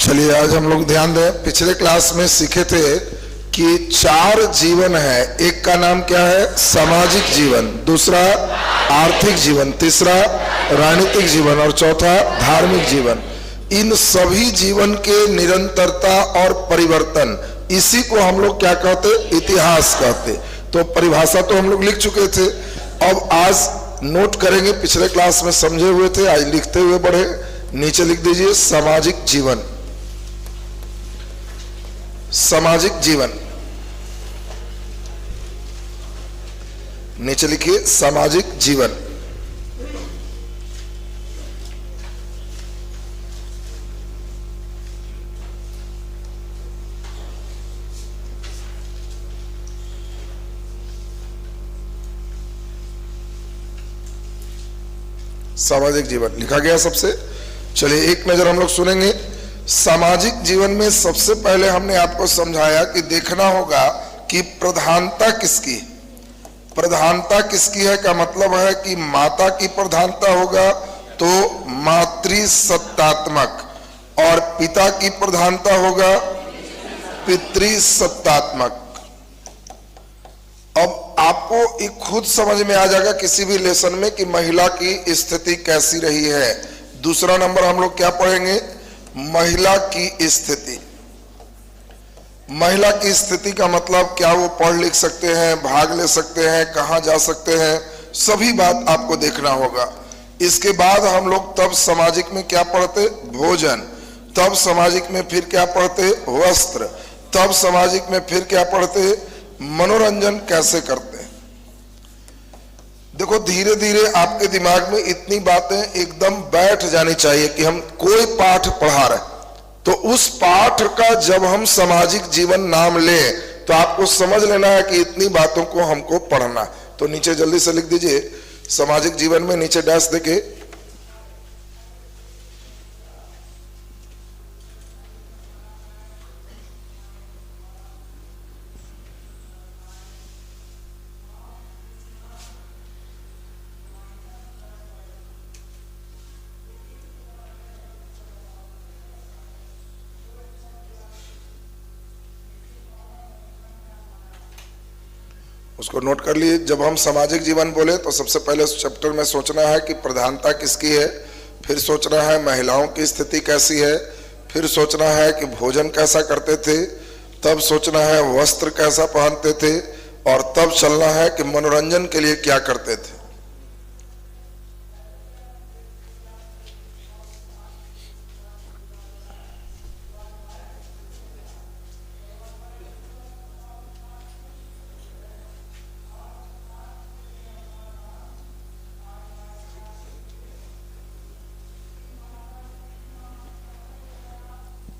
चलिए आज हम लोग ध्यान दें। पिछले क्लास में सीखे थे कि 4 जीवन है। एक का नाम क्या है? सामाजिक जीवन, दूसरा आर्थिक जीवन, तीसरा राजनीतिक जीवन और चौथा धार्मिक जीवन। इन सभी जीवन के निरंतरता और परिवर्तन, इसी को हम लोग क्या कहते? इतिहास कहते। तो परिभाषा तो हम लोग लिख चुके थे, अब आज नोट करेंगे। पिछले क्लास में समझे हुए थे, आज लिखते हुए बढ़े। नीचे लिख दीजिए सामाजिक जीवन। सामाजिक जीवन, नीचे लिखिए सामाजिक जीवन। सामाजिक जीवन लिखा गया सबसे। चलिए एक नजर हम लोग सुनेंगे। सामाजिक जीवन में सबसे पहले हमने आपको समझाया कि देखना होगा कि प्रधानता किसकी। प्रधानता किसकी है का मतलब है कि माता की प्रधानता होगा तो मातृसत्तात्मक, और पिता की प्रधानता होगा पितृसत्तात्मक। अब आपको एक खुद समझ में आ जाएगा किसी भी लेसन में कि महिला की स्थिति कैसी रही है। दूसरा नंबर हम लोग क्या पढ़ेंगे? महिला की स्थिति। महिला की स्थिति का मतलब क्या? वो पढ़ लिख सकते हैं, भाग ले सकते हैं, कहां जा सकते हैं, सभी बात आपको देखना होगा। इसके बाद हम लोग तब सामाजिक में क्या पढ़ते? भोजन। तब सामाजिक में फिर क्या पढ़ते? वस्त्र। तब सामाजिक में फिर क्या पढ़ते? मनोरंजन कैसे करते। देखो धीरे धीरे आपके दिमाग में इतनी बातें एकदम बैठ जानी चाहिए कि हम कोई पाठ पढ़ा रहे तो उस पाठ का जब हम सामाजिक जीवन नाम लें तो आपको समझ लेना है कि इतनी बातों को हमको पढ़ना। तो नीचे जल्दी से लिख दीजिए सामाजिक जीवन में, नीचे डैश देके उसको नोट कर लिए। जब हम सामाजिक जीवन बोले तो सबसे पहले उस चैप्टर में सोचना है कि प्रधानता किसकी है, फिर सोचना है महिलाओं की स्थिति कैसी है, फिर सोचना है कि भोजन कैसा करते थे, तब सोचना है वस्त्र कैसा पहनते थे, और तब चलना है कि मनोरंजन के लिए क्या करते थे।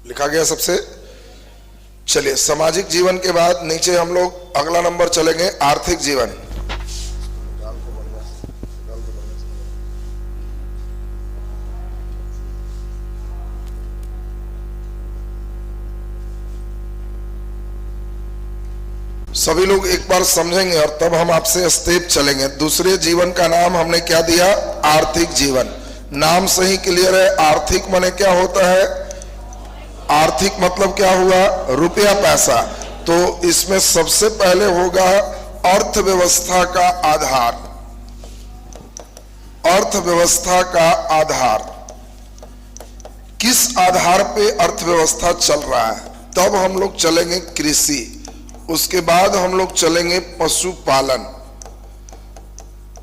लिखा गया सबसे। चलिए सामाजिक जीवन के बाद नीचे हम लोग अगला नंबर चलेंगे आर्थिक जीवन। सभी लोग एक बार समझेंगे और तब हम आपसे स्टेप चलेंगे। दूसरे जीवन का नाम हमने क्या दिया? आर्थिक जीवन। नाम से ही क्लियर है। आर्थिक माने क्या होता है? आर्थिक मतलब क्या हुआ? रुपया पैसा। तो इसमें सबसे पहले होगा अर्थव्यवस्था का आधार। अर्थव्यवस्था का आधार किस आधार पे अर्थव्यवस्था चल रहा है? तब हम लोग चलेंगे कृषि, उसके बाद हम लोग चलेंगे पशुपालन,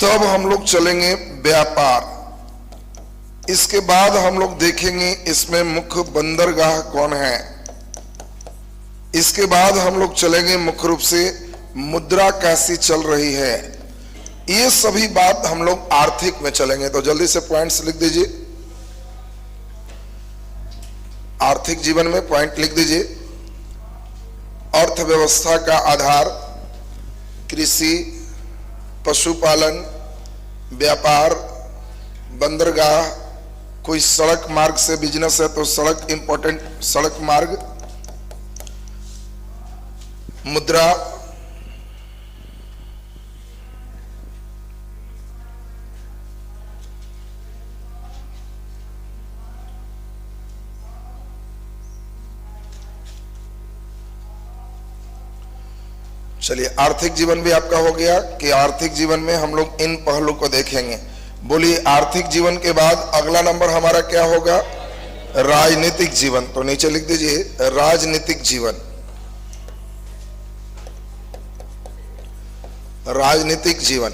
तब हम लोग चलेंगे व्यापार, इसके बाद हम लोग देखेंगे इसमें मुख्य बंदरगाह कौन है, इसके बाद हम लोग चलेंगे मुख्य रूप से मुद्रा कैसी चल रही है। ये सभी बात हम लोग आर्थिक में चलेंगे। तो जल्दी से पॉइंट्स लिख दीजिए। आर्थिक जीवन में पॉइंट लिख दीजिए। अर्थव्यवस्था का आधार कृषि, पशुपालन, व्यापार, बंदरगाह, कोई सड़क मार्ग से बिजनेस है तो सड़क इंपॉर्टेंट, सड़क मार्ग, मुद्रा, चलिए, आर्थिक जीवन भी आपका हो गया कि आर्थिक जीवन में हम लोग इन पहलू को देखेंगे। बोलिए, आर्थिक जीवन के बाद अगला नंबर हमारा क्या होगा? राजनीतिक जीवन। तो नीचे लिख दीजिए राजनीतिक जीवन। राजनीतिक जीवन,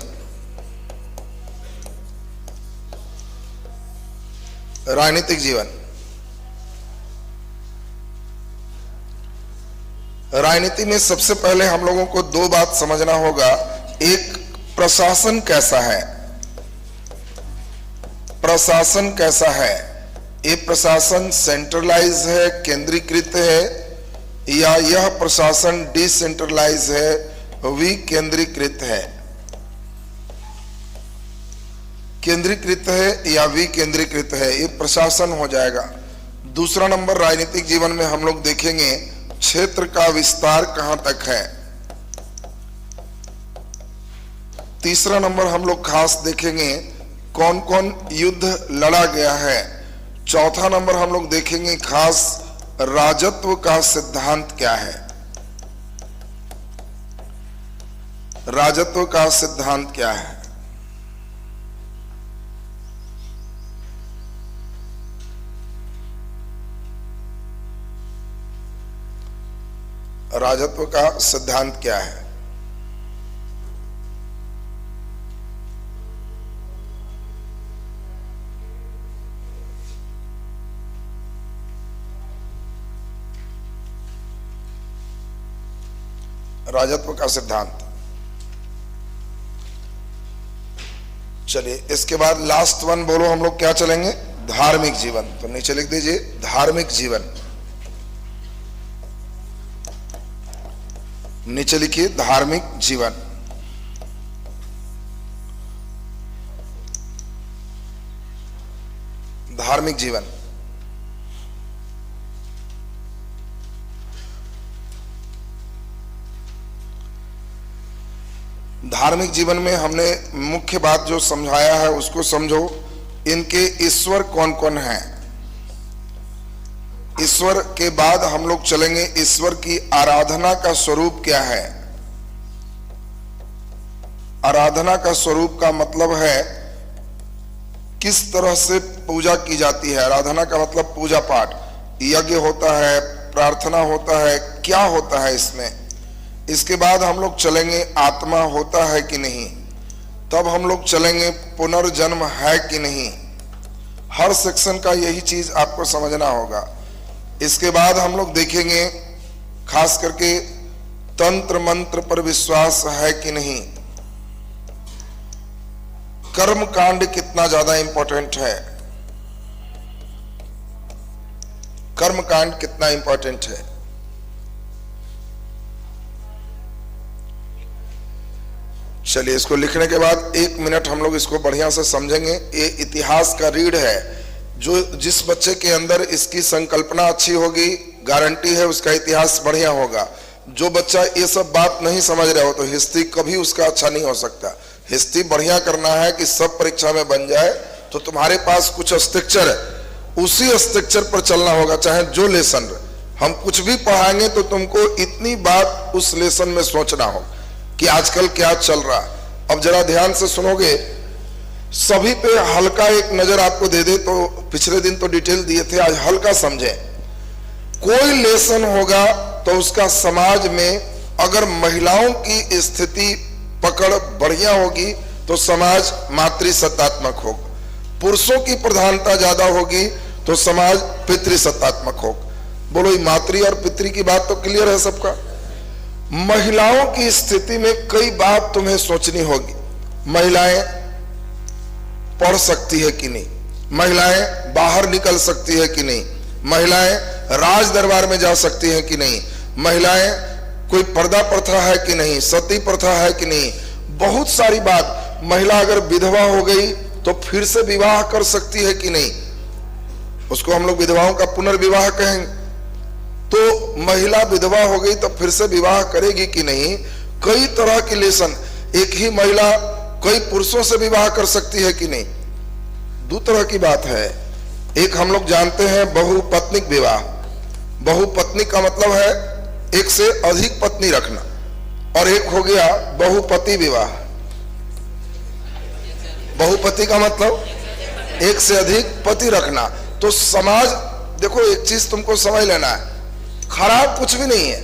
राजनीतिक जीवन। राजनीति में सबसे पहले हम लोगों को दो बात समझना होगा। एक, प्रशासन कैसा है, प्रशासन कैसा है। ये प्रशासन सेंट्रलाइज है, केंद्रीकृत है, या यह प्रशासन डिसेंट्रलाइज है, विकेंद्रीकृत है। केंद्रीकृत है या विकेंद्रीकृत है, ये प्रशासन हो जाएगा। दूसरा नंबर राजनीतिक जीवन में हम लोग देखेंगे क्षेत्र का विस्तार कहां तक है। तीसरा नंबर हम लोग खास देखेंगे कौन कौन युद्ध लड़ा गया है। चौथा नंबर हम लोग देखेंगे खास राजत्व का सिद्धांत क्या है। राजत्व का सिद्धांत क्या है। राजत्व का सिद्धांत क्या है। राजत्व का सिद्धांत। चलिए, इसके बाद लास्ट वन बोलो, हम लोग क्या चलेंगे? धार्मिक जीवन। तो नीचे लिख दीजिए धार्मिक जीवन। नीचे लिखिए धार्मिक जीवन। धार्मिक जीवन। धार्मिक जीवन में हमने मुख्य बात जो समझाया है उसको समझो। इनके ईश्वर कौन कौन हैं। ईश्वर के बाद हम लोग चलेंगे ईश्वर की आराधना का स्वरूप क्या है। आराधना का स्वरूप का मतलब है किस तरह से पूजा की जाती है। आराधना का मतलब पूजा पाठ, यज्ञ होता है, प्रार्थना होता है, क्या होता है इसमें। इसके बाद हम लोग चलेंगे आत्मा होता है कि नहीं। तब हम लोग चलेंगे पुनर्जन्म है कि नहीं। हर सेक्शन का यही चीज आपको समझना होगा। इसके बाद हम लोग देखेंगे खास करके तंत्र मंत्र पर विश्वास है कि नहीं। कर्म कांड कितना ज्यादा इंपॉर्टेंट है। कर्म कांड कितना इंपॉर्टेंट है। चलिए, इसको लिखने के बाद 1 मिनट हम लोग इसको बढ़िया से समझेंगे। ये इतिहास का रीढ़ है। जो जिस बच्चे के अंदर इसकी संकल्पना अच्छी होगी, गारंटी है उसका इतिहास बढ़िया होगा। जो बच्चा ये सब बात नहीं समझ रहा हो तो हिस्ट्री कभी उसका अच्छा नहीं हो सकता। हिस्ट्री बढ़िया करना है कि सब परीक्षा में बन जाए, तो तुम्हारे पास कुछ स्ट्रक्चर है, उसी स्ट्रक्चर पर चलना होगा। चाहे जो लेसन हम कुछ भी पढ़ाएंगे तो तुमको इतनी बात उस लेसन में सोचना हो कि आजकल क्या चल रहा। अब जरा ध्यान से सुनोगे, सभी पे हल्का एक नजर आपको दे दे तो पिछले दिन तो डिटेल दिए थे, आज हल्का समझे। कोई लेसन होगा तो उसका समाज में अगर महिलाओं की स्थिति पकड़ बढ़िया होगी तो समाज मातृसत्तात्मक होगा। पुरुषों की प्रधानता ज्यादा होगी तो समाज पितृसत्तात्मक होगा। बोलो, मातृ और पितृ की बात तो क्लियर है सबका। महिलाओं की स्थिति में कई बात तुम्हें सोचनी होगी। महिलाएं पढ़ सकती है कि नहीं, महिलाएं बाहर निकल सकती है कि नहीं, महिलाएं राज दरबार में जा सकती है कि नहीं, महिलाएं कोई पर्दा प्रथा है कि नहीं, सती प्रथा है कि नहीं, बहुत सारी बात। महिला अगर विधवा हो गई तो फिर से विवाह कर सकती है कि नहीं, उसको हम लोग विधवाओं का पुनर्विवाह कहेंगे। तो महिला विधवा हो गई तो फिर से विवाह करेगी कि नहीं। कई तरह की लेसन। एक ही महिला कई पुरुषों से विवाह कर सकती है कि नहीं, दो तरह की बात है। एक हम लोग जानते हैं बहुपत्निक विवाह। बहुपत्नी का मतलब है एक से अधिक पत्नी रखना। और एक हो गया बहुपति विवाह। बहुपति का मतलब एक से अधिक पति रखना। तो समाज, देखो एक चीज तुमको समझ लेना है, खराब कुछ भी नहीं है,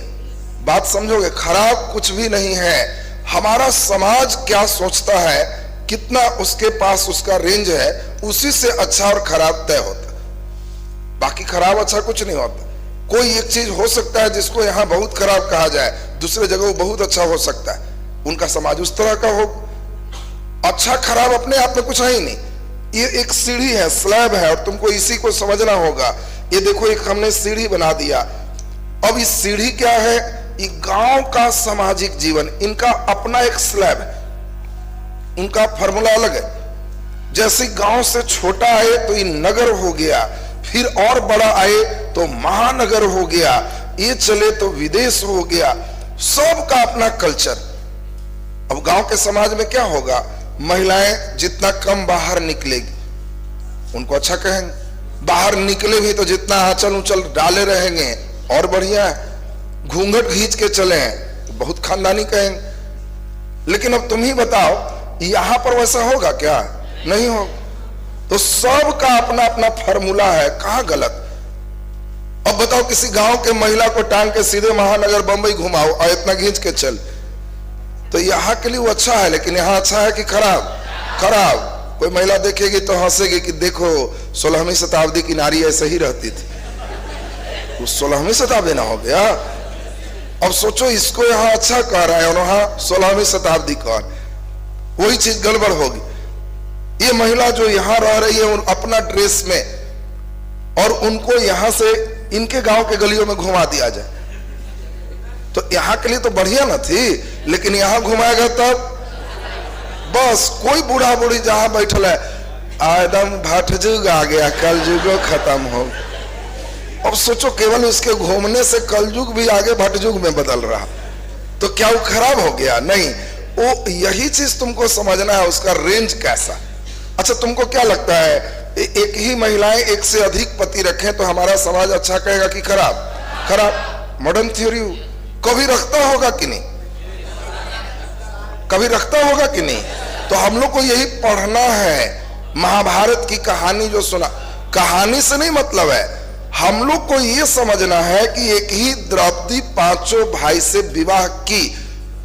बात समझोगे, खराब कुछ भी नहीं है। हमारा समाज क्या सोचता है, कितना उसके पास उसका रेंज है, उसी से अच्छा और खराब तय होता है। बाकी खराब अच्छा कुछ नहीं होता। कोई एक चीज हो सकता है जिसको यहाँ बहुत खराब कहा जाए, दूसरे जगह वो बहुत अच्छा हो सकता है, उनका समाज उस तरह का हो। अच्छा खराब अपने आप में कुछ है ही नहीं, ये एक सीढ़ी है, स्लैब है, और तुमको इसी को समझना होगा। ये देखो एक हमने सीढ़ी बना दिया। अब इस सीढ़ी क्या है, ये गांव का सामाजिक जीवन, इनका अपना एक स्लैब है, उनका फॉर्मूला अलग है। जैसे गांव से छोटा आए तो ये नगर हो गया, फिर और बड़ा आए तो महानगर हो गया, ये चले तो विदेश हो गया, सबका अपना कल्चर। अब गांव के समाज में क्या होगा, महिलाएं जितना कम बाहर निकलेगी उनको अच्छा कहेंगे, बाहर निकले भी तो जितना आंचल उंचल डाले रहेंगे और बढ़िया है, घूंघट खींच के चले तो बहुत खानदानी कहेंगे। लेकिन अब तुम ही बताओ यहां पर वैसा होगा क्या, नहीं होगा। तो सबका अपना अपना फॉर्मूला है, कहां गलत। अब बताओ किसी गांव के महिला को टांग के सीधे महानगर बंबई घुमाओ और इतना खींच के चल, तो यहाँ के लिए वो अच्छा है, लेकिन यहाँ अच्छा है कि खराब, खराब। कोई महिला देखेगी तो हंसेगी कि देखो 16वीं शताब्दी की नारी ऐसे ही रहती थी, वो 16वीं शताब्दी ना हो गया। अब सोचो इसको यहाँ अच्छा कह रहा है और वहां 16वीं शताब्दी कह, वही चीज गड़बड़ होगी। ये महिला जो यहाँ रह रही है अपना ड्रेस में, और उनको यहां से इनके गांव के गलियों में घुमा दिया जाए तो यहाँ के लिए तो बढ़िया ना थी, लेकिन यहाँ घुमाएगा तब बस कोई बूढ़ा बूढ़ी जहां बैठल है, एकदम भटजुग आ गया, कलयुग खत्म हो। अब सोचो केवल उसके घूमने से कलयुग भी आगे भटजुग में बदल रहा, तो क्या वो खराब हो गया? नहीं, वो यही चीज तुमको समझना है, उसका रेंज कैसा। अच्छा तुमको क्या लगता है, एक ही महिलाएं एक से अधिक पति रखें तो हमारा समाज अच्छा कहेगा कि खराब? खराब। मॉडर्न थ्योरी कभी रखता होगा कि नहीं, कभी रखता होगा कि नहीं? तो हम लोग को यही पढ़ना है। महाभारत की कहानी जो सुना, कहानी से नहीं मतलब है, हम लोग को यह समझना है कि एक ही द्रौपदी पांचों भाई से विवाह की,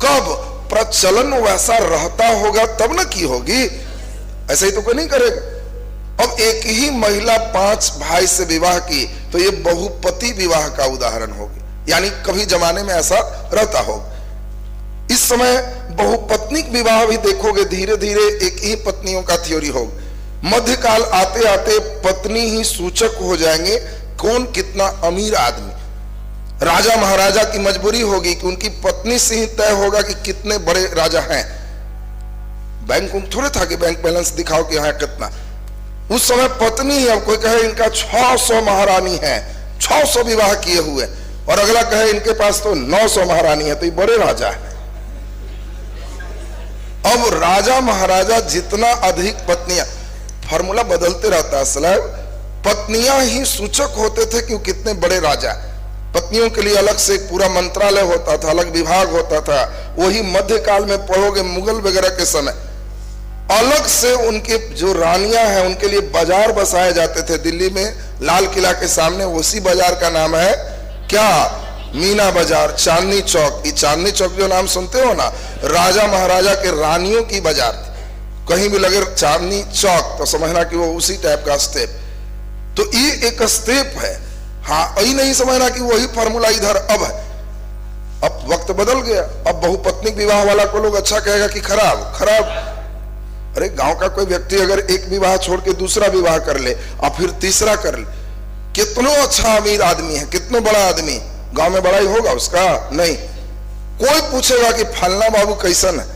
कब प्रचलन वैसा रहता होगा तब न की होगी, ऐसा ही तो कोई नहीं करेगा। अब एक ही महिला 5 भाई से विवाह की तो ये बहुपति विवाह का उदाहरण होगी, यानी कभी जमाने में ऐसा रहता होगा। इस समय बहुपत्निक विवाह भी देखोगे, धीरे धीरे एक ही पत्नियों का थ्योरी होगा। मध्यकाल आते आते पत्नी ही सूचक हो जाएंगे कौन कितना अमीर आदमी। राजा महाराजा की मजबूरी होगी कि उनकी पत्नी से ही तय होगा कि कितने बड़े राजा हैं। बैंक थोड़े था कि बैंक बैलेंस दिखाओ कि यहाँ कितना, उस समय पत्नी ही, अब कोई कहे इनका 600 महारानी है, 600 विवाह किए हुए, और अगला कहे इनके पास तो 900 महारानी है, तो ये बड़े राजा है। अब राजा महाराजा जितना अधिक पत्नियां, फॉर्मूला बदलते रहता है स्लैब, पत्नियां ही सूचक होते थे कि कितने बड़े राजा। पत्नियों के लिए अलग से एक पूरा मंत्रालय होता था, अलग विभाग होता था। वही मध्यकाल में पढ़ोगे मुगल वगैरह के समय, अलग से उनके जो रानियां हैं उनके लिए बाजार बसाए जाते थे। दिल्ली में लाल किला के सामने उसी बाजार का नाम है क्या, मीना बाजार, चांदनी चौक। ये चांदनी चौक जो नाम सुनते हो ना, राजा महाराजा के रानियों की बाजार थी। कहीं भी लगे चांदनी चौक तो समझना कि वो उसी टाइप का स्टेप। तो ये एक स्टेप है, हाँ यही नहीं समझना कि वही फॉर्मूला इधर अब है। अब वक्त बदल गया, अब बहुपत्निक विवाह वाला को लोग अच्छा कहेगा कि खराब? खराब। अरे गांव का कोई व्यक्ति अगर एक विवाह छोड़ के दूसरा विवाह कर ले और फिर तीसरा कर ले, कितना अच्छा अमीर आदमी है, कितना बड़ा आदमी, गांव में बड़ा ही होगा उसका? नहीं। कोई पूछेगा कि फलना बाबू कैसन है,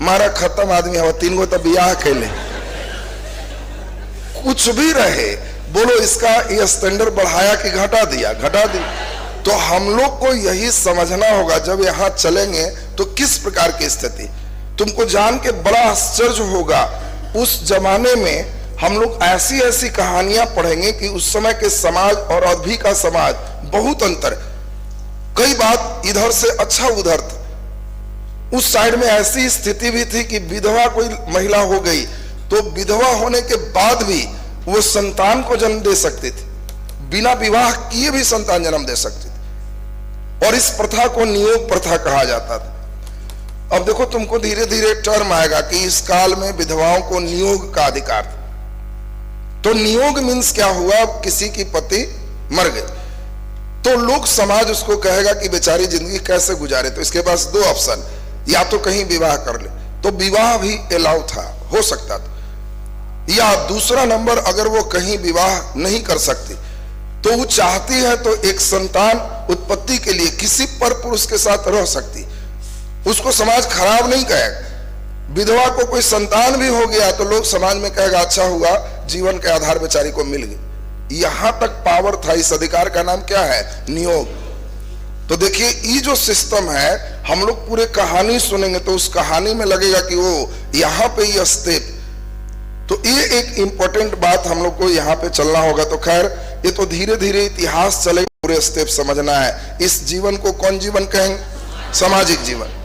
मारा खत्म आदमी है, 3 गो तो ब्याह खेले। कुछ भी रहे, बोलो इसका ये स्टैंडर्ड बढ़ाया कि घटा दिया? घटा दी। तो हम लोग को यही समझना होगा जब यहां चलेंगे तो किस प्रकार की स्थिति। तुमको जान के बड़ा आश्चर्य होगा, उस जमाने में हम लोग ऐसी ऐसी कहानियां पढ़ेंगे कि उस समय के समाज और अभी का समाज बहुत अंतर। कई बात इधर से अच्छा उधर था। उस साइड में ऐसी स्थिति भी थी कि विधवा कोई महिला हो गई तो विधवा होने के बाद भी वो संतान को जन्म दे सकती थी, बिना विवाह किए भी संतान जन्म दे सकती थी, और इस प्रथा को नियोग प्रथा कहा जाता था। अब देखो तुमको धीरे धीरे टर्म आएगा कि इस काल में विधवाओं को नियोग का अधिकार था। तो नियोग मीन्स क्या हुआ, किसी की पति मर गए तो लोग समाज उसको कहेगा कि बेचारी जिंदगी कैसे गुजारे, तो इसके पास दो ऑप्शन, या तो कहीं विवाह कर ले, तो विवाह भी अलाउ था, हो सकता था, या दूसरा नंबर अगर वो कहीं विवाह नहीं कर सकती तो वो चाहती है तो एक संतान उत्पत्ति के लिए किसी पर पुरुष के साथ रह सकती, उसको समाज खराब नहीं कहेगा। विधवा को कोई संतान भी हो गया तो लोग समाज में कहेगा अच्छा हुआ, जीवन के आधार बेचारी को मिल गई। यहां तक पावर था। इस अधिकार का नाम क्या है, नियोग। तो देखिए ये जो सिस्टम है, हम लोग पूरे कहानी सुनेंगे तो उस कहानी में लगेगा कि वो यहां पे ये स्टेप, तो ये एक इंपॉर्टेंट बात हम लोग को यहाँ पे चलना होगा। तो खैर ये तो धीरे धीरे इतिहास चलेगा, पूरे स्टेप समझना है। इस जीवन को कौन जीवन कहेंगे, सामाजिक जीवन।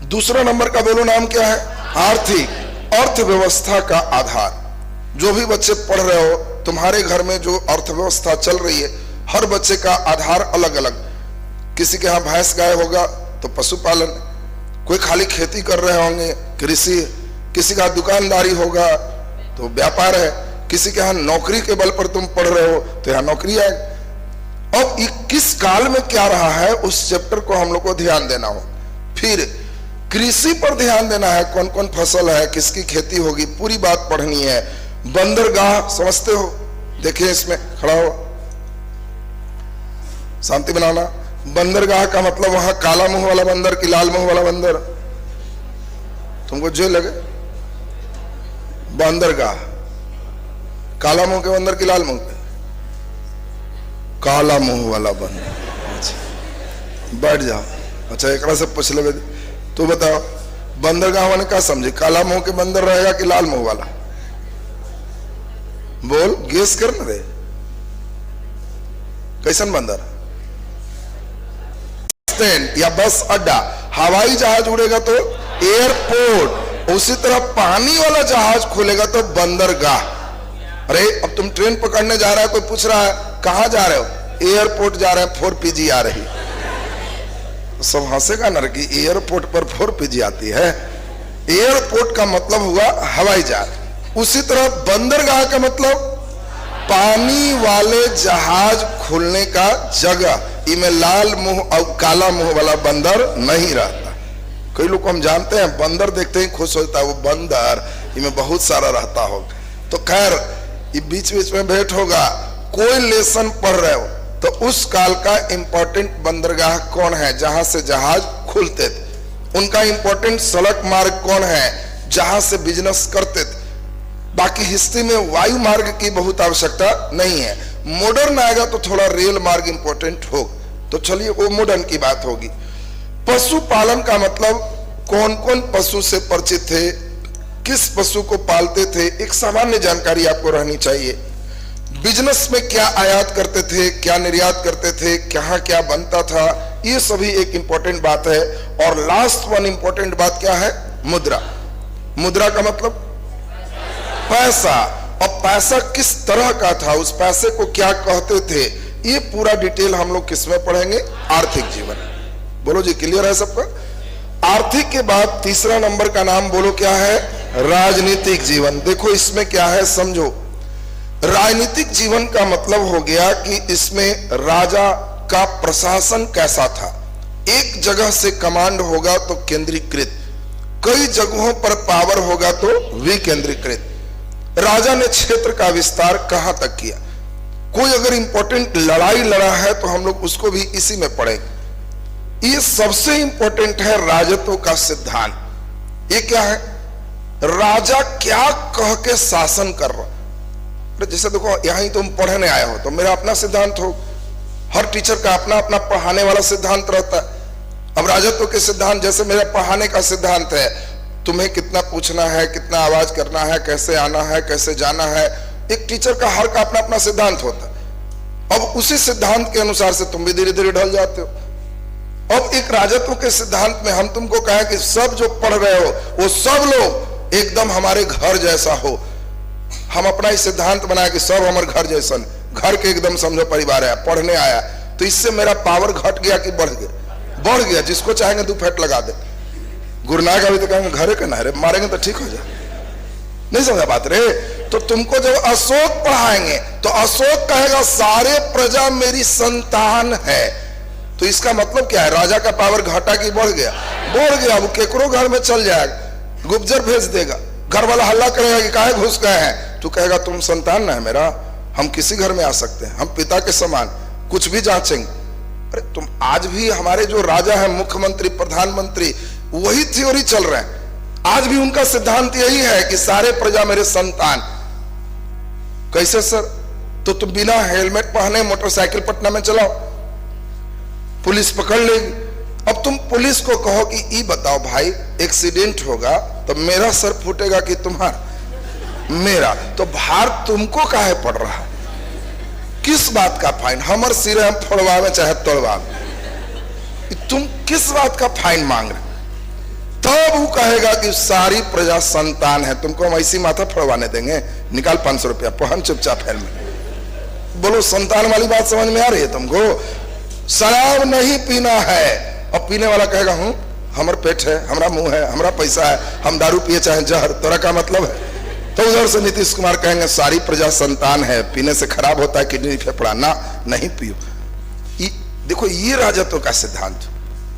दूसरा नंबर का बोलो नाम क्या है, आर्थिक। अर्थव्यवस्था का आधार। जो भी बच्चे पढ़ रहे हो, तुम्हारे घर में जो अर्थव्यवस्था चल रही है, हर बच्चे का आधार अलग अलग। किसी के यहाँ भैंस गाय होगा तो पशुपालन, कोई खाली खेती कर रहे होंगे कृषि, किसी का दुकानदारी होगा तो व्यापार है, किसी के यहाँ नौकरी के बल पर तुम पढ़ रहे हो तो यहाँ नौकरी है। अब किस काल में क्या रहा है उस चैप्टर को हम लोग को ध्यान देना हो। फिर कृषि पर ध्यान देना है, कौन कौन फसल है, किसकी खेती होगी, पूरी बात पढ़नी है। बंदरगाह समझते हो, देखिए इसमें खड़ा हो, शांति बनाना। बंदरगाह का मतलब वहां काला मुंह वाला बंदर कि लाल मुंह वाला बंदर, तुमको जो लगे। बंदरगाह काला मुंह के बंदर की लाल मुंह के, काला मुंह वाला बंदर। अच्छा बैठ जाओ, अच्छा एक से पूछ ले, तू बताओ बंदरगाह वाले क्या समझे, काला मुंह के बंदर रहेगा कि लाल मुंह वाला, बोल गेस करना रे। कैसन बंदर, या बस अड्डा, हवाई जहाज उड़ेगा तो एयरपोर्ट, उसी तरह पानी वाला जहाज खोलेगा तो बंदरगाह। अरे अब तुम ट्रेन पकड़ने जा रहा है, कोई पूछ रहा है कहां जा रहे हो, एयरपोर्ट जा रहे हैं, 4PG आ रही, सब हंसेगा ना कि एयरपोर्ट पर 4PG आती है। एयरपोर्ट का मतलब हुआ हवाई जहाज। उसी तरह बंदरगाह का मतलब पानी वाले जहाज खुलने का जगह। इनमें लाल मुंह और काला मुंह वाला बंदर नहीं रहता। कई लोग को हम जानते हैं बंदर देखते ही खुश होता है, वो बंदर इनमें बहुत सारा रहता होगा। तो खैर ये बीच बीच में भेंट होगा, कोई लेसन पढ़ रहे हो तो उस काल का इंपॉर्टेंट बंदरगाह कौन है, जहां से जहाज खुलते थे। उनका इंपॉर्टेंट सड़क मार्ग कौन है, जहां से बिजनेस करते थे। बाकी हिस्ट्री में वायु मार्ग की बहुत आवश्यकता नहीं है। मॉडर्न आएगा तो थोड़ा रेल मार्ग इंपॉर्टेंट होगा, तो चलिए वो मॉडर्न की बात होगी। पशुपालन का मतलब कौन कौन पशु से परिचित थे, किस पशु को पालते थे, एक सामान्य जानकारी आपको रहनी चाहिए। बिजनेस में क्या आयात करते थे, क्या निर्यात करते थे, कहां क्या बनता था, ये सभी एक इंपॉर्टेंट बात है। और लास्ट वन इंपॉर्टेंट बात क्या है, मुद्रा। मुद्रा का मतलब पैसा, और पैसा किस तरह का था, उस पैसे को क्या कहते थे, ये पूरा डिटेल हम लोग किसमें पढ़ेंगे, आर्थिक जीवन। बोलो जी क्लियर है सबका। आर्थिक के बाद तीसरा नंबर का नाम बोलो क्या है, राजनीतिक जीवन। देखो इसमें क्या है समझो। राजनीतिक जीवन का मतलब हो गया कि इसमें राजा का प्रशासन कैसा था। एक जगह से कमांड होगा तो केंद्रीकृत, कई जगहों पर पावर होगा तो विकेंद्रीकृत। राजा ने क्षेत्र का विस्तार कहां तक किया, कोई अगर इंपॉर्टेंट लड़ाई लड़ा है तो हम लोग उसको भी इसी में पढ़ेंगे। ये सबसे इंपॉर्टेंट है राजत्व का सिद्धांत। ये क्या है, राजा क्या कह के शासन कर रहा। जैसे देखो यहां तुम पढ़ने आए हो तो मेरा अपना सिद्धांत हो, हर टीचर का अपना अपना पढ़ाने वाला सिद्धांत रहता है। अब राजत्व के सिद्धांत जैसे मेरा पढ़ाने का सिद्धांत है, तुम्हें कितना पूछना है, कितना आवाज करना है, कैसे आना है, कैसे जाना है, एक टीचर का हर का अपना अपना सिद्धांत होता है। अब उसी सिद्धांत के अनुसार से तुम भी धीरे धीरे ढल जाते हो। अब एक राजत्व के सिद्धांत में हम तुमको कहें कि सब जो पढ़ रहे हो वो सब लोग एकदम हमारे घर जैसा हो। हम अपना ही सिद्धांत बनाया कि सब हमारे घर जैसा, घर के एकदम समझो परिवार है, पढ़ने आया तो इससे मेरा पावर घट गया कि बढ़ गया? बढ़ गया। जिसको चाहेंगे 2 फेट लगा दे। गुरु नानक अभी तो कहेंगे घरे के नारे मारेंगे तो ठीक हो जाए। नहीं समझा बात रे? तो तुमको जब अशोक पढ़ाएंगे तो अशोक कहेगा सारे प्रजा मेरी संतान है। तो इसका मतलब क्या है? राजा का पावर घटा कि बढ़ गया? बढ़ गया। वो केकरो घर में चल जाएगा, गुप्जर भेज देगा, घर वाला हल्ला करेगा कि काहे घुस गए हैं, तू कहेगा तुम संतान ना है मेरा, हम किसी घर में आ सकते हैं, हम पिता के समान, कुछ भी जांचेंगे। अरे तुम आज भी हमारे जो राजा है, मुख्यमंत्री, प्रधानमंत्री, वही थ्योरी चल रहे हैं। आज भी उनका सिद्धांत यही है कि सारे प्रजा मेरे संतान। कैसे सर? तो तुम बिना हेलमेट पहने मोटरसाइकिल पटना में चलाओ, पुलिस पकड़ लेगी। अब तुम पुलिस को कहो कि ये बताओ भाई एक्सीडेंट होगा तो मेरा सर फूटेगा कि तुम्हारा? मेरा। तो भार तुमको काहे पड़ रहा है? किस बात का फाइन? हमर सिर हम फोड़वावे चाहे तोड़वावे, तुम किस बात का फाइन मांग रहे? तब वो कहेगा कि सारी प्रजा संतान है, तुमको हम ऐसी माथा फोड़वाने देंगे? निकाल 500 रुपया, पहन चुपचाप हेलमेट। बोलो संतान वाली बात समझ में आ रही है तुमको? शराब नहीं पीना है। अब पीने वाला कहेगा हूं हमर पेट है, हमारा मुंह है, हमारा पैसा है, हम दारू पिए चाहे जहर, तोरा का मतलब है? तो उधर से नीतीश कुमार कहेंगे सारी प्रजा संतान है, पीने से खराब होता है किडनी फेफड़ा, ना नहीं पियो। देखो ये राजत्व का सिद्धांत।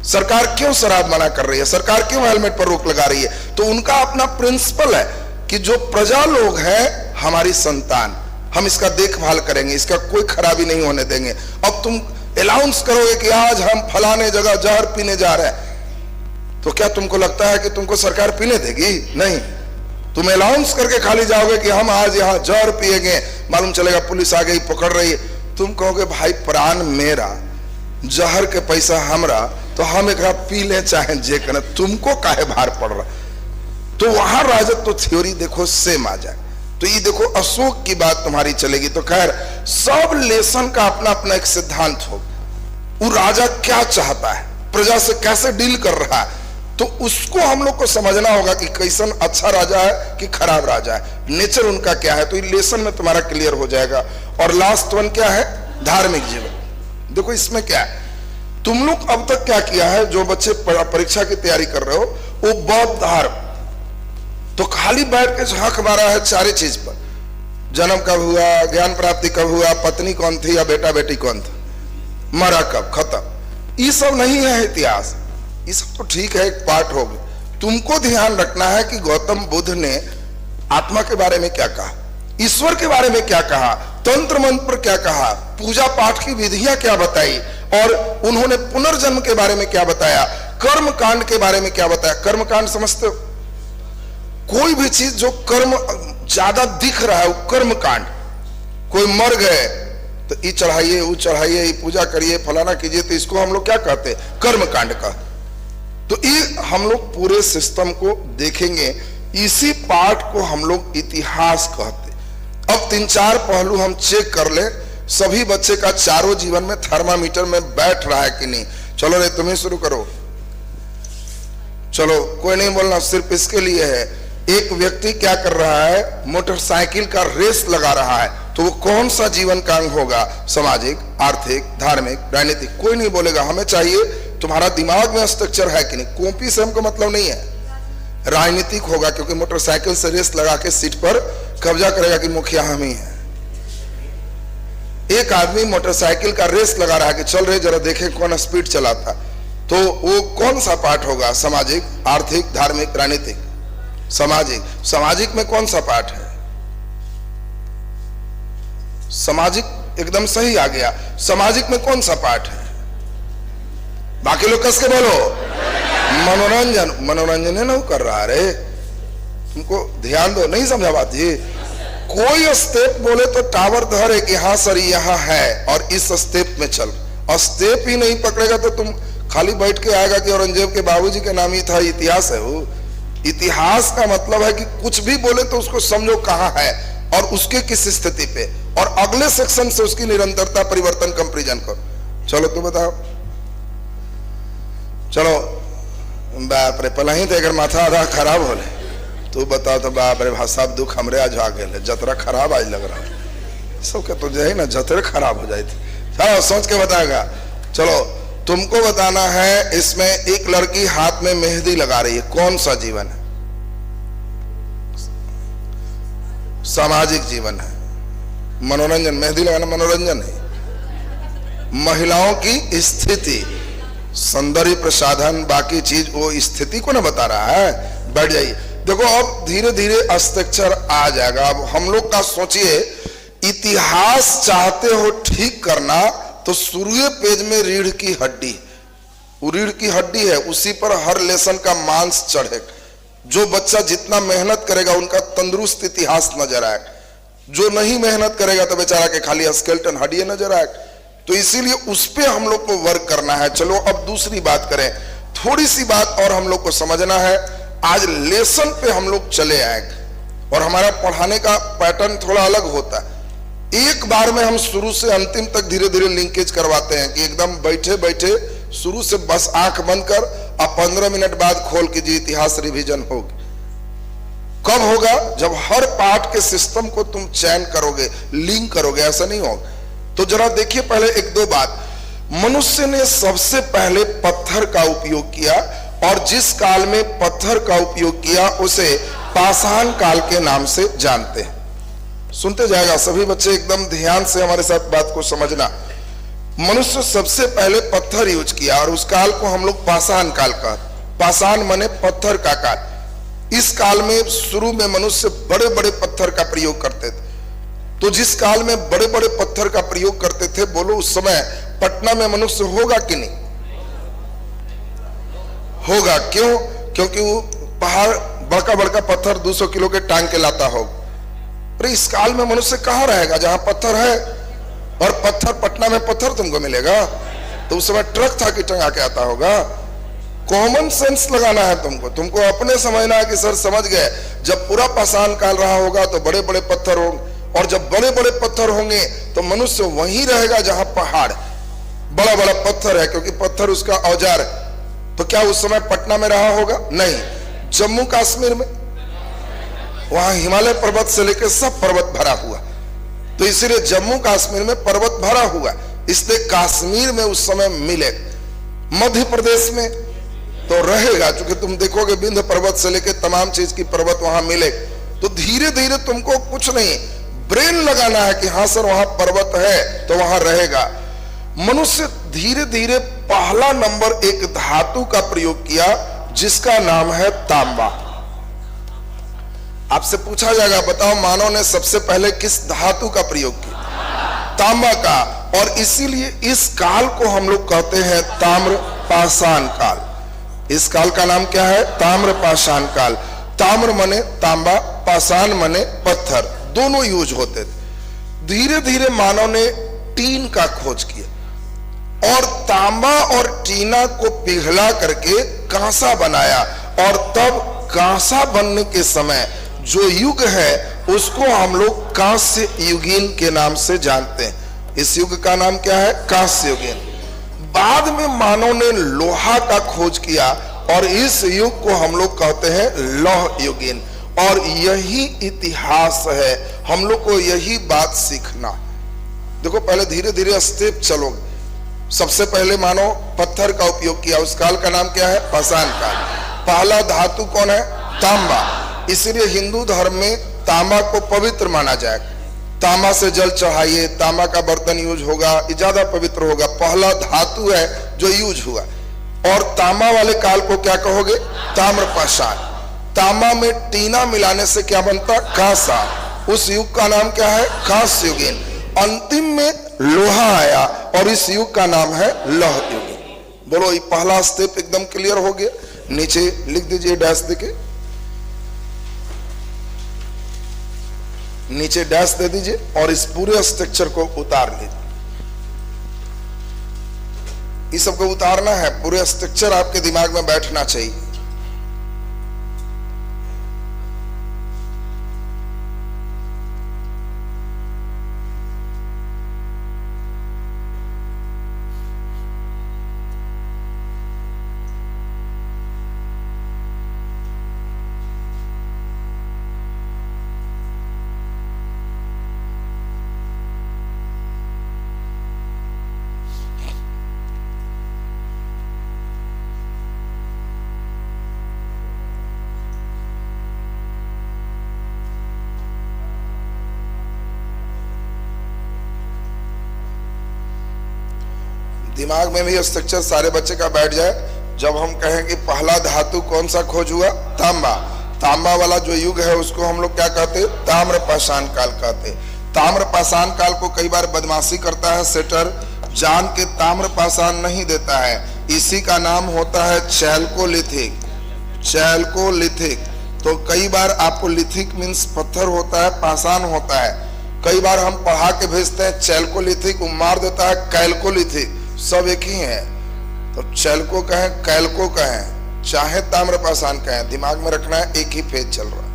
सरकार क्यों शराब मना कर रही है? सरकार क्यों हेलमेट पर रोक लगा रही है? तो उनका अपना प्रिंसिपल है कि जो प्रजा लोग हैं हमारी संतान, हम इसका देखभाल करेंगे, इसका कोई खराबी नहीं होने देंगे। अब तुम अनाउंस करोगे कि आज हम फलाने जगह जहर पीने जा रहे हैं, तो क्या तुमको लगता है कि तुमको सरकार पीने देगी? नहीं। तुम अनाउंस करके खाली जाओगे कि हम आज यहाँ जहर पिएंगे, मालूम चलेगा पुलिस आ गई पकड़ रही है, तुम कहोगे भाई प्राण मेरा, जहर के पैसा हमरा, तो हम एक पी ले चाहे जे करें, तुमको काहे भार पड़ रहा? तो वहां राजत्व थ्योरी देखो सेम आ जाए। तो ये देखो अशोक की बात तुम्हारी चलेगी। तो खैर सब लेसन का अपना अपना एक सिद्धांत हो। वो राजा क्या चाहता है, प्रजा से कैसे डील कर रहा है, तो उसको हम लोग को समझना होगा कि कैसन अच्छा राजा है कि खराब राजा है, नेचर उनका क्या है। तो ये लेसन में तुम्हारा क्लियर हो जाएगा। और लास्ट वन क्या है? धार्मिक जीवन। देखो इसमें क्या है, तुम लोग अब तक क्या किया है, जो बच्चे परीक्षा की तैयारी कर रहे हो वो बौद्ध धर्म, तो खाली बैठ के झांक मारा है सारी चीज पर। जन्म कब हुआ, ज्ञान प्राप्ति कब हुआ, पत्नी कौन थी या बेटा बेटी कौन था, मरा कब, खत्म। ये सब नहीं है इतिहास। ये सब तो ठीक है, एक पार्ट हो गया। तुमको ध्यान रखना है कि गौतम बुद्ध ने आत्मा के बारे में क्या कहा, ईश्वर के बारे में क्या कहा, तंत्र मंत्र पर क्या कहा, पूजा पाठ की विधियां क्या बताई, और उन्होंने पुनर्जन्म के बारे में क्या बताया, कर्म कांड के बारे में क्या बताया। कर्म कांड समझते हो? कोई भी चीज जो कर्म ज्यादा दिख रहा है वो कर्म कांड। कोई मर गए तो ये चढ़ाइए, वो चढ़ाइए, ये पूजा करिए, फलाना कीजिए, तो इसको हम लोग क्या कहते हैं? कर्म कांड का। तो ये हम लोग पूरे सिस्टम को देखेंगे, इसी पार्ट को हम लोग इतिहास कहते। अब 3-4 पहलू हम चेक कर ले, सभी बच्चे का चारों जीवन में थर्मामीटर में बैठ रहा है कि नहीं। चलो रे तुम्हें शुरू करो, चलो कोई नहीं बोलना, सिर्फ इसके लिए है। एक व्यक्ति क्या कर रहा है, मोटरसाइकिल का रेस लगा रहा है, तो वो कौन सा जीवन का अंग होगा? सामाजिक, आर्थिक, धार्मिक, राजनीतिक? कोई नहीं बोलेगा। हमें चाहिए तुम्हारा दिमाग में स्ट्रक्चर है कि नहीं। कॉपी से हमको मतलब नहीं है। राजनीतिक होगा, क्योंकि मोटरसाइकिल से रेस लगा के सीट पर कब्जा करेगा कि मुखिया हम ही है। एक आदमी मोटरसाइकिल का रेस लगा रहा है कि चल रहे जरा देखें कौन स्पीड चलाता, तो वो कौन सा पार्ट होगा? सामाजिक, आर्थिक, धार्मिक, राजनीतिक? सामाजिक। सामाजिक में कौन सा पार्ट है? सामाजिक एकदम सही आ गया। सामाजिक में कौन सा पार्ट है? बाकी लोग कस के बोलो। मनोरंजन। मनोरंजन है ना वो कर रहा है। तुमको ध्यान दो, नहीं समझा बात जी? कोई स्टेप बोले तो टावर धरे कि हाँ सर यहाँ है और इस स्टेप में चल, और स्टेप ही नहीं पकड़ेगा तो तुम खाली बैठ के आएगा कि औरंगजेब के बाबूजी का नाम ही था। इतिहास है वो। इतिहास का मतलब है कि कुछ भी बोले तो उसको समझो कहाँ है और उसके किस स्थिति पे, और अगले सेक्शन से उसकी निरंतरता, परिवर्तन, कंपैरिजन करो। चलो तो बताओ। चलो बाप रे पहला ही तो अगर माथा आधा खराब हो तू बताओ तो बाप रे साहब दुख हमरे आज आ गए जतरा खराब आज लग रहा है सबके तो जो है ना जतरे खराब हो जाए थे। चलो सोच के बताएगा। चलो तुमको बताना है इसमें एक लड़की हाथ में मेहंदी लगा रही है, कौन सा जीवन है? सामाजिक जीवन है। मनोरंजन, मेहंदी लगाना मनोरंजन है। महिलाओं की स्थिति, सौंदर्य प्रसाधन, बाकी चीज वो स्थिति को ना बता रहा है। बैठ जाइए। देखो अब धीरे धीरे हस्ताक्षर आ जाएगा। अब हम लोग का सोचिए, इतिहास चाहते हो ठीक करना तो शुरू पेज में रीढ़ की हड्डी, वो रीढ़ की हड्डी है, उसी पर हर लेसन का मांस चढ़ेगा। जो बच्चा जितना मेहनत करेगा उनका तंदुरुस्त इतिहास नजर आएगा, जो नहीं मेहनत करेगा तो बेचारा के खाली स्केलेटन हड्डी नजर आएगा। तो इसीलिए उस पे हम लोग को वर्क करना है। चलो अब दूसरी बात करें, थोड़ी सी बात और हम लोग को समझना है। आज लेसन पे हम लोग चले आएंगे और हमारा पढ़ाने का पैटर्न थोड़ा अलग होता है। एक बार में हम शुरू से अंतिम तक धीरे धीरे लिंकेज करवाते हैं कि एकदम बैठे बैठे शुरू से बस आंख बंद कर अब 15 मिनट बाद खोल कीजिए, इतिहास रिवीजन होगी। कब होगा? जब हर पार्ट के सिस्टम को तुम चयन करोगे, लिंक करोगे, ऐसा नहीं होगा। तो जरा देखिए पहले एक दो बात। मनुष्य ने सबसे पहले पत्थर का उपयोग किया और जिस काल में पत्थर का उपयोग किया उसे पाषाण काल के नाम से जानते हैं। सुनते जाएगा सभी बच्चे, एकदम ध्यान से हमारे साथ बात को समझना। मनुष्य सबसे पहले पत्थर यूज किया और उस काल को हम लोग पाषाण काल कहते। पाषाण माने पत्थर का काल। इस काल में शुरू में मनुष्य बड़े बड़े पत्थर का प्रयोग करते थे। तो जिस काल में बड़े बड़े पत्थर का प्रयोग करते थे, बोलो उस समय पटना में मनुष्य होगा कि नहीं होगा? क्यों? क्योंकि वो पहाड़ बड़का बड़का पत्थर 200 किलो के टांग के लाता होगा। अरे इस काल में मनुष्य कहां रहेगा जहां पत्थर है? और पत्थर, पटना में पत्थर तुमको मिलेगा? तो उस समय ट्रक था कि टंगा के आता होगा। कॉमन सेंस लगाना है तुमको अपने समझना है कि सर समझ गए, जब पूरा पाषाण काल रहा होगा तो बड़े बड़े पत्थर होंगे, और जब बड़े बड़े पत्थर होंगे तो मनुष्य वहीं रहेगा जहां पहाड़ बड़ा बड़ा पत्थर है, क्योंकि पत्थर उसका औजार है। तो क्या उस समय पटना में रहा होगा? नहीं। जम्मू कश्मीर में, वहां हिमालय पर्वत से लेकर सब पर्वत भरा हुआ, तो इसीलिए जम्मू कश्मीर में पर्वत भरा हुआ, इसलिए कश्मीर में उस समय मिले। मध्य प्रदेश में तो रहेगा, क्योंकि तुम देखोगे विंध्य पर्वत से लेकर तमाम चीज की पर्वत वहां मिले। तो धीरे धीरे तुमको कुछ नहीं, ब्रेन लगाना है कि हाँ सर वहां पर्वत है तो वहां रहेगा। मनुष्य धीरे धीरे पहला नंबर एक धातु का प्रयोग किया जिसका नाम है तांबा। आपसे पूछा जाएगा बताओ मानव ने सबसे पहले किस धातु का प्रयोग किया? तांबा का। और इसीलिए इस काल को हम लोग कहते हैं ताम्र पाषाण काल। इस काल का नाम क्या है? ताम्र पाषाण काल। ताम्र मने तांबा, पाषाण मने पत्थर, दोनों यूज होते थे। धीरे धीरे मानव ने टीन का खोज किया और तांबा और टीना को पिघला करके कांसा बनाया, और तब कांसा बनने के समय जो युग है उसको हम लोग कांस्य युगीन के नाम से जानते हैं। इस युग का नाम क्या है? कांस्य युगीन। बाद में मानव ने लोहा का खोज किया और इस युग को हम लोग कहते हैं लौह युगीन। और यही इतिहास है, हम लोग को यही बात सीखना। देखो पहले धीरे धीरे स्टेप चलोगे। सबसे पहले मानो पत्थर का उपयोग किया, उस काल का नाम क्या है? पाषाण काल। पहला धातु कौन है? तांबा। इसलिए हिंदू धर्म में तांबा को पवित्र माना जाएगा। तांबा से जल चढ़ाइए, तांबा का बर्तन यूज होगा, ज्यादा पवित्र होगा। पहला धातु है जो यूज हुआ। और तांबा वाले काल को क्या कहोगे? ताम्र पाषाण। तांबा में टीना मिलाने से क्या बनता? कांसा। उस युग का नाम क्या है? कांस्य युगीन। अंतिम में लोहा आया और इस युग का नाम है लौह युगीन। बोलो ये पहला स्टेप एकदम क्लियर हो गया? नीचे लिख दीजिए डैश देके, नीचे डैश दे दीजिए और इस पूरे स्ट्रक्चर को उतार लीजिए। इस सबको उतारना है, पूरे स्ट्रक्चर आपके दिमाग में बैठना चाहिए। दिमाग में भी स्ट्रक्चर सारे बच्चे का बैठ जाए। जब हम कहें कि पहला धातु कौन सा खोज हुआ, तांबा, तांबा वाला जो युग है उसको हम लोग क्या कहते, ताम्र पाषाण काल कहते। ताम्र पाषाण काल को कई बार बदमाशी करता है सेटर, जान के ताम्र पाषाण नहीं देता है, इसी का नाम होता है चैल्कोलिथिक। चैल्कोलिथिक तो कई बार आपको लिथिक मीन्स पत्थर होता है, पाषाण होता है। कई बार हम पढ़ा के भेजते हैं चैल्कोलिथिक, मार देता है कैल्कोलिथिक, सब एक ही है। तो चैल्को कहें कैल्को कहें चाहे ताम्र पाषाण कहें, दिमाग में रखना है एक ही फेज चल रहा है।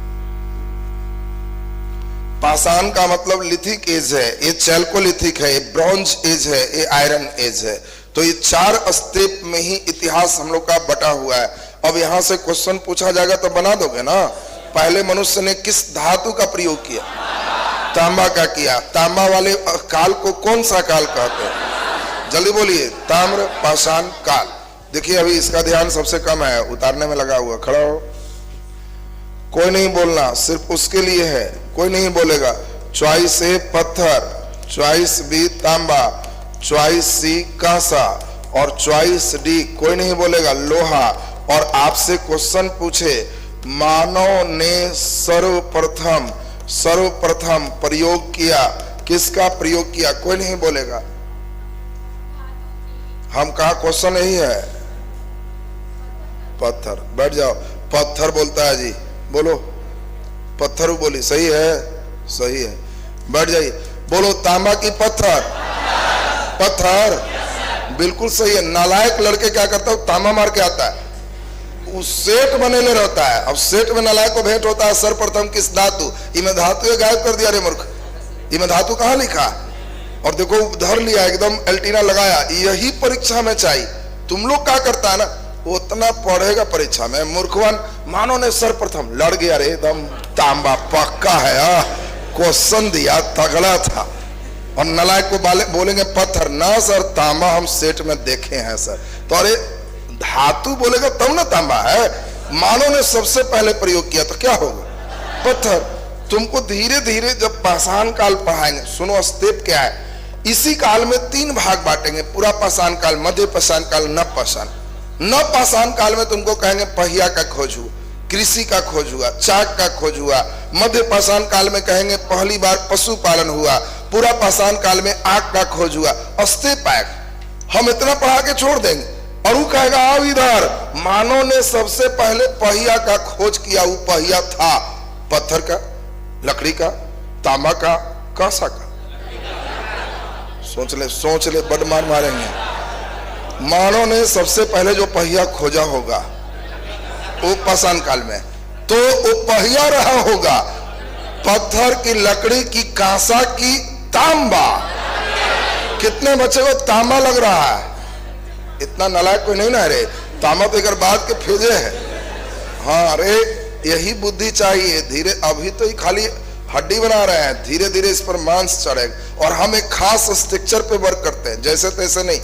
पाषाण का मतलब लिथिक एज है, ये चैल्कोलिथिक है, ये ब्रॉन्ज एज है, ये आयरन एज है। तो ये 4 स्टेप में ही इतिहास हम लोग का बटा हुआ है। अब यहां से क्वेश्चन पूछा जाएगा तो बना दोगे ना। पहले मनुष्य ने किस धातु का प्रयोग किया, तांबा का किया। तांबा वाले काल को कौन सा काल कहते हैं, जल्दी बोलिए, ताम्र पाषाण काल। देखिए अभी इसका ध्यान सबसे कम है, उतारने में लगा हुआ, खड़ा हो, कोई नहीं बोलना, सिर्फ उसके लिए है, कोई नहीं बोलेगा। चॉइस ए पत्थर, चॉइस बी तांबा, चॉइस सी कांसा और चॉइस डी कोई नहीं बोलेगा लोहा। और आपसे क्वेश्चन पूछे मानव ने सर्वप्रथम प्रयोग किया, किसका प्रयोग किया, कोई नहीं बोलेगा। हम कहा क्वेश्चन यही है, पत्थर। बैठ जाओ, पत्थर बोलता है जी, बोलो पत्थर बोली, सही है, सही है, बैठ जाइए। बोलो तांबा की पत्थर, पत्थर बिल्कुल सही है। नालायक लड़के क्या करता है, तांबा मार के आता है, उस सेठ बनेले रहता है। अब सेठ में नालायक को भेंट होता है सर्वप्रथम किस धातु, इमें धातु ये गायब कर दिया रे मूर्ख, इमें धातु कहाँ लिखा। और देखो धर लिया एकदम एल्टीना लगाया, यही परीक्षा में चाहिए। तुम लोग क्या करता है ना, उतना पढ़ेगा परीक्षा में, मूर्खवान मानो ने सर्वप्रथम लड़ गया रे, एकदम तांबा पक्का है, क्वेश्चन दिया तगड़ा था। और नालायक को बोलेंगे पत्थर, ना सर तांबा हम सेट में देखे हैं सर। तो अरे धातु बोलेगा तब ना तांबा है, मानो ने सबसे पहले प्रयोग किया तो क्या होगा, पत्थर। तुमको धीरे धीरे जब पाषाण काल पढ़ाएंगे, सुनो स्टेप क्या है। इसी काल में 3 भाग बांटेंगे, पूरा पाषाण काल, मध्य पाषाण काल, नव पाषाण। नव पाषाण काल में तुमको कहेंगे पहिया का खोज हुआ, कृषि का खोज हुआ, चाक का खोज हुआ। मध्य पाषाण काल में कहेंगे पहली बार पशुपालन हुआ। पूरा पाषाण काल में आग का खोज हुआ। स्टेप आएगा, हम इतना पढ़ा के छोड़ देंगे और वो कहेगा आओ इधर, मानव ने सबसे पहले पहिया का खोज किया। वो पहिया था पत्थर का, लकड़ी का, तांबा का, कांसा का। सोच ले बड़ मार मारेंगे। मानव ने सबसे पहले जो पहिया खोजा होगा वो पाषाण काल में, तो वो पहिया रहा होगा पत्थर की, लकड़ी की, कांसा की, तांबा। कितने बच्चे को तांबा लग रहा है, इतना नालायक कोई नहीं ना रे, तांबा तो एक बात के फेजे है। हाँ अरे यही बुद्धि चाहिए। धीरे अभी तो ही खाली हड्डी बना रहे हैं, धीरे धीरे इस पर मांस चढ़ेगा। और हम एक खास स्ट्रक्चर पे वर्क करते हैं, जैसे तैसे नहीं।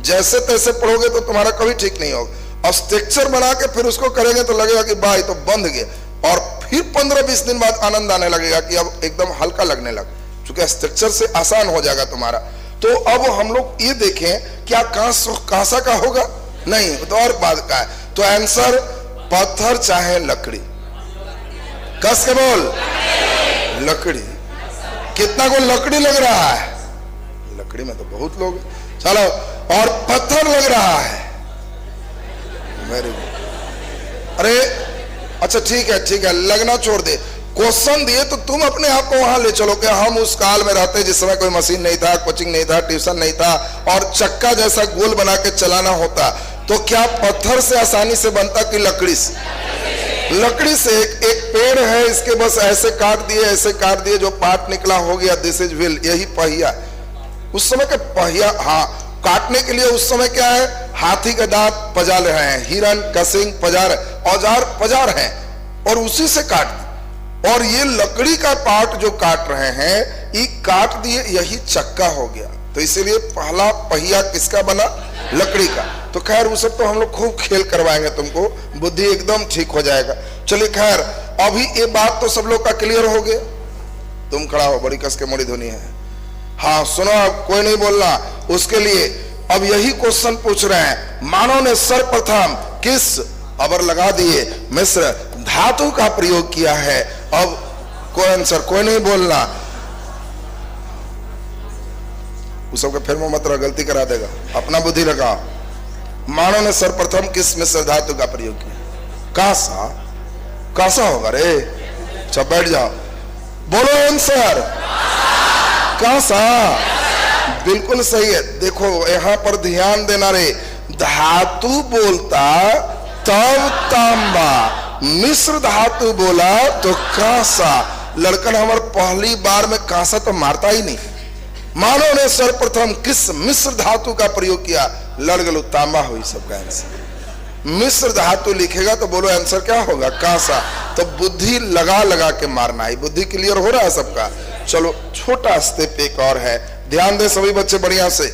जैसे तैसे पढ़ोगे तो तुम्हारा कभी ठीक नहीं होगा। और स्ट्रक्चर बना के फिर उसको करेंगे तो लगेगा कि भाई तो बंध गया। और फिर 15-20 दिन बाद आनंद आने लगेगा कि अब एकदम हल्का लगने लगा, क्योंकि स्ट्रक्चर से आसान हो जाएगा तुम्हारा। तो अब हम लोग ये देखें क्या कांसा का होगा, नहीं तो और बात का है। तो आंसर पत्थर चाहे लकड़ी, कस के बोल, लकड़ी। कितना को लकड़ी लग रहा है, लकड़ी में तो बहुत लोग, चलो। और पत्थर लग रहा है, वेरी गुड। अरे अच्छा ठीक है, लगना छोड़ दे। क्वेश्चन दिए तो तुम अपने आप को वहां ले चलो कि हम उस काल में रहते जिस समय कोई मशीन नहीं था, कोचिंग नहीं था, ट्यूशन नहीं था, और चक्का जैसा गोल बना के चलाना होता। तो क्या पत्थर से आसानी से बनता कि लकड़ी से? लकड़ी से। एक पेड़ है, इसके बस ऐसे काट दिए, ऐसे काट दिए, जो पार्ट निकला हो गया, दिस इज व्हील, यही पहिया। उस समय के पहिया, हाँ काटने के लिए उस समय क्या है, हाथी के दांत पजा रहे हैं, हिरन का सींग पजा रहे, औजार पजा रहे हैं, और उसी से काट। और ये लकड़ी का पार्ट जो काट रहे हैं, ये काट दिए, यही चक्का हो गया। तो इसीलिए पहला पहिया किसका बना, लकड़ी का। तो खैर वो सब तो हम लोग खूब खेल करवाएंगे तुमको, बुद्धि एकदम ठीक हो जाएगा। चलिए खैर, अभी ये बात तो सब लोग का क्लियर हो गया। तुम खड़ा हो, बड़ी कस के मोड़ी ध्वनि है। हाँ सुनो, कोई नहीं बोलना। उसके लिए अब यही क्वेश्चन पूछ रहे हैं, मानव ने सर्वप्रथम किस, अबर लगा दिए, मिश्र धातु का प्रयोग किया है। अब कोई आंसर, कोई नहीं बोलना, उस सबके फिर में मत रहा, गलती करा देगा, अपना बुद्धि लगाओ। मानव ने सर्वप्रथम किस मिश्र धातु का प्रयोग किया? कासा, कासा होगा रे, सब बैठ जाओ, बोलो आंसर, कासा, बिल्कुल सही है। देखो यहां पर ध्यान देना रे, धातु बोलता तब तांबा, मिश्र धातु बोला तो कांसा। लड़कन हमारे पहली बार में कांसा तो मारता ही नहीं। मानव ने सर्वप्रथम किस मिश्र धातु का प्रयोग किया? लड़ गलो, तांबा हुई सबका आंसर। मिश्र धातु लिखेगा तो बोलो आंसर क्या होगा? कांसा। तो बुद्धि लगा लगा के मारना है। बुद्धि क्लियर हो रहा है सबका? चलो छोटा स्टेप एक और है, ध्यान दे सभी बच्चे बढ़िया से।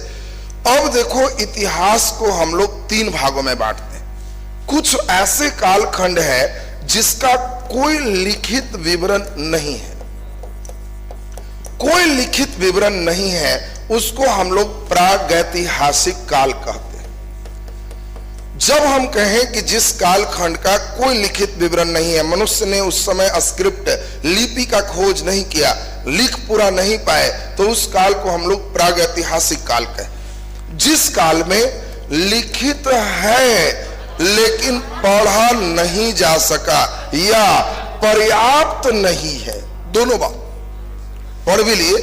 अब देखो इतिहास को हम लोग 3 भागों में बांटते हैं। कुछ ऐसे कालखंड है जिसका कोई लिखित विवरण नहीं है, कोई लिखित विवरण नहीं है, उसको हम लोग प्रागैतिहासिक काल कहते हैं। जब हम कहें कि जिस कालखंड का कोई लिखित विवरण नहीं है, मनुष्य ने उस समय स्क्रिप्ट लिपि का खोज नहीं किया, लिख पूरा नहीं पाए, तो उस काल को हम लोग प्रागैतिहासिक काल कहें। जिस काल में लिखित है लेकिन पढ़ा नहीं जा सका या पर्याप्त नहीं है, दोनों बात, पढ़ भी लिए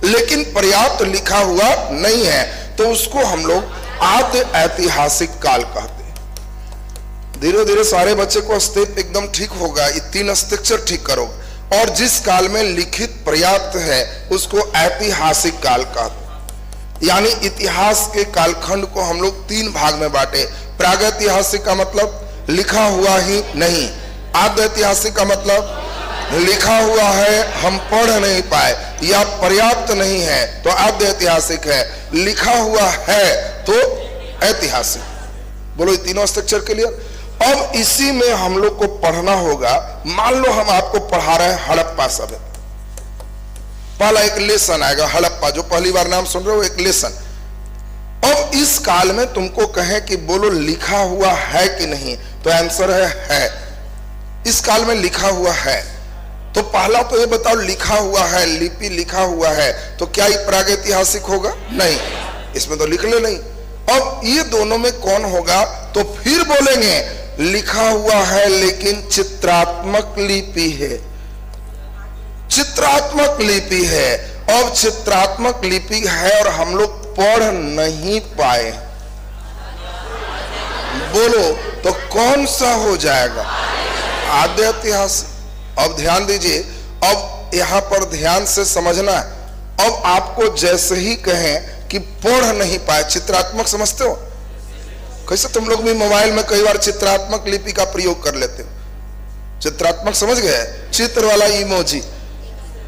लेकिन पर्याप्त लिखा हुआ नहीं है, तो उसको हम लोग आद्य ऐतिहासिक काल कहते हैं। धीरे धीरे सारे बच्चे को स्टेप एकदम ठीक होगा, ये 3 स्ट्रक्चर ठीक करो। और जिस काल में लिखित पर्याप्त है उसको ऐतिहासिक काल कहते हैं। यानी इतिहास के कालखंड को हम लोग 3 भाग में बांटे। प्रागैतिहासिक का मतलब लिखा हुआ ही नहीं, आद्य ऐतिहासिक का मतलब लिखा हुआ है हम पढ़ नहीं पाए या पर्याप्त नहीं है तो आद्य ऐतिहासिक है, लिखा हुआ है तो ऐतिहासिक। बोलो ये तीनों स्ट्रक्चर क्लियर? अब इसी में हम लोग को पढ़ना होगा। मान लो हम आपको पढ़ा रहे हैं हड़प्पा सभ्यता, पहला एक लेसन आएगा हड़प्पा, जो पहली बार नाम सुन रहे हो, एक लेसन। अब इस काल में तुमको कहें कि बोलो लिखा हुआ है कि नहीं, तो आंसर है। इस काल में लिखा हुआ है, तो पहला तो ये बताओ लिखा हुआ है, लिपि लिखा हुआ है, तो क्या ये प्रागैतिहासिक होगा? नहीं, इसमें तो लिख ले नहीं। अब ये दोनों में कौन होगा? तो फिर बोलेंगे लिखा हुआ है लेकिन चित्रात्मक लिपि है, चित्रात्मक लिपि है। अब चित्रात्मक लिपि है और हम लोग पढ़ नहीं पाए, बोलो तो कौन सा हो जाएगा? आद्य ऐतिहासिक। अब ध्यान दीजिए, अब यहां पर ध्यान से समझना। अब आपको जैसे ही कहें कि पढ़ नहीं पाए, चित्रात्मक समझते हो? कैसे तुम लोग भी मोबाइल में कई बार चित्रात्मक लिपि का प्रयोग कर लेते हो। चित्रात्मक समझ गए? चित्र वाला इमोजी,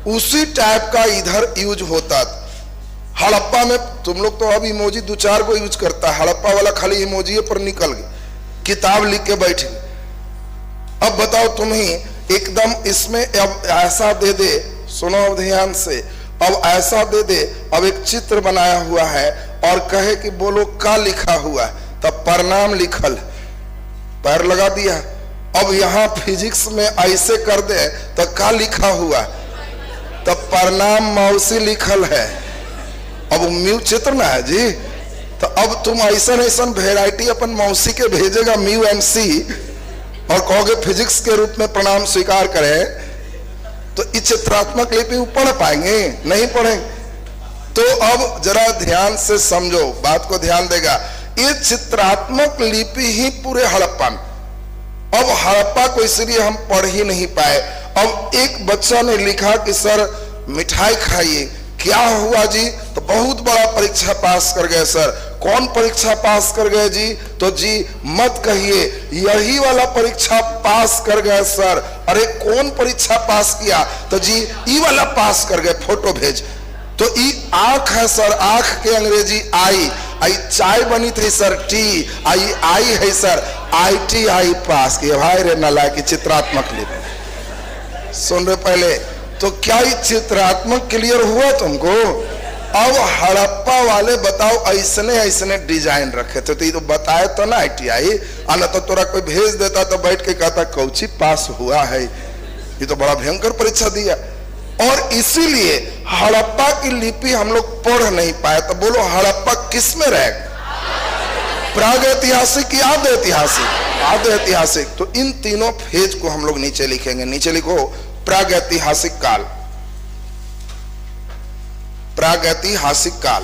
उसी टाइप का इधर यूज होता था। हड़प्पा में तुम लोग तो अब इमोजी 2-4 को यूज करता है, हड़प्पा वाला खाली इमोजी पर निकल गए, किताब लिख के बैठे। अब बताओ तुम ही एकदम इसमें अब ऐसा दे दे, सुनो अब ध्यान से, अब ऐसा दे दे, अब एक चित्र बनाया हुआ है और कहे कि बोलो का लिखा हुआ है, तब प्रणाम लिखल, पैर लगा दिया। अब यहां फिजिक्स में ऐसे कर दे तो का लिखा हुआ है, तब प्रणाम मौसी लिखल है। अब म्यू चित्र ना है जी, तो अब तुम ऐसा ऐसा वेराइटी अपन मौसी के भेजेगा म्यू एंड सी और कहोगे फिजिक्स के रूप में प्रणाम स्वीकार करें, तो इस चित्रात्मक लिपि पढ़ पाएंगे? नहीं पढ़ेंगे। तो अब जरा ध्यान से समझो, बात को ध्यान देगा। ये चित्रात्मक लिपि ही पूरे हड़प्पा में। अब हड़प्पा को इसलिए हम पढ़ ही नहीं पाए। अब एक बच्चा ने लिखा कि सर मिठाई खाइए, क्या हुआ जी? तो बहुत बड़ा परीक्षा पास कर गए सर। कौन परीक्षा पास कर गए जी? तो जी मत कहिए, यही वाला परीक्षा पास कर गए सर। अरे कौन परीक्षा पास किया? तो जी ई वाला पास कर गए, फोटो भेज। तो ई आंख है सर, आंख के अंग्रेजी आई, आई चाय बनी थी सर टी, आई है सर ITI पास किए। भाई रे नला की चित्रात्मक लिपि सुन रहे पहले, तो क्या ये चित्रात्मक क्लियर हुआ तुमको? अब हड़प्पा वाले बताओ ऐसने ऐसने डिजाइन रखे थे, तो ये तो बताए तो ना ITI, आना तो तोरा कोई भेज देता तो बैठ के कहता कौची पास हुआ है, ये तो बड़ा भयंकर परीक्षा दिया। और इसीलिए हड़प्पा की लिपि हम लोग पढ़ नहीं पाए। तो बोलो हड़प्पा किस में रहेगा? प्राग ऐतिहासिक या आद्य ऐतिहासिक? आद्य ऐतिहासिक। तो इन तीनों फेज को हम लोग नीचे लिखेंगे। नीचे लिखो प्राग ऐतिहासिक काल। प्राग ऐतिहासिक काल,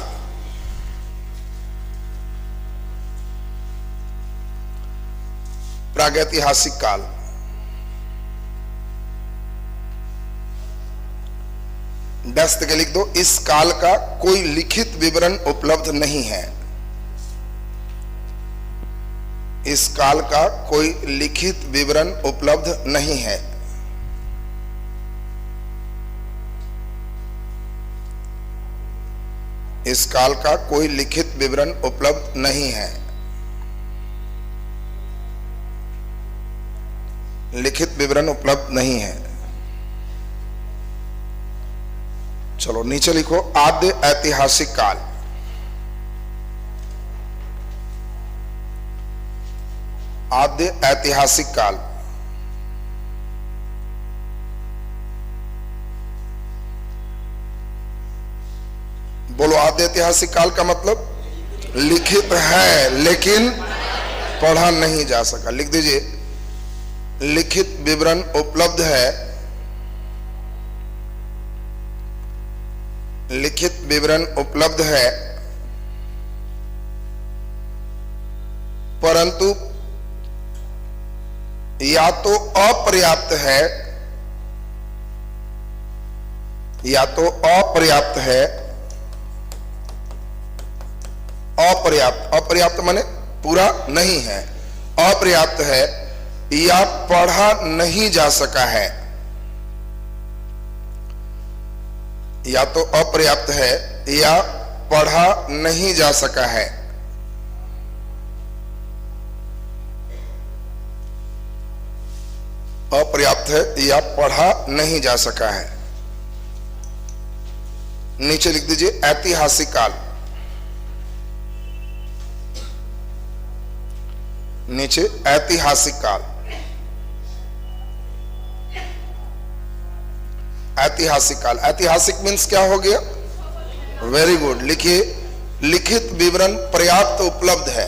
प्राग ऐतिहासिक काल। डस्ट के लिख दो, इस काल का कोई लिखित विवरण उपलब्ध नहीं है। इस काल का कोई लिखित विवरण उपलब्ध नहीं है। इस काल का कोई लिखित विवरण उपलब्ध नहीं है। लिखित विवरण उपलब्ध नहीं है। चलो नीचे लिखो आद्य ऐतिहासिक काल। आद्य ऐतिहासिक काल। बोलो आद्य ऐतिहासिक काल का मतलब लिखित है लेकिन पढ़ा नहीं जा सका। लिख दीजिए लिखित विवरण उपलब्ध है, लिखित विवरण उपलब्ध है, परंतु या तो अपर्याप्त है, या तो अपर्याप्त है, अपर्याप्त, अपर्याप्त माने पूरा नहीं है, अपर्याप्त है या पढ़ा नहीं जा सका है। या तो अपर्याप्त है या पढ़ा नहीं जा सका है। अपर्याप्त है या पढ़ा नहीं जा सका है। नीचे लिख दीजिए ऐतिहासिक काल। नीचे ऐतिहासिक काल। ऐतिहासिक काल, ऐतिहासिक मीन्स क्या हो गया? Very good. लिखिए लिखित विवरण पर्याप्त उपलब्ध है।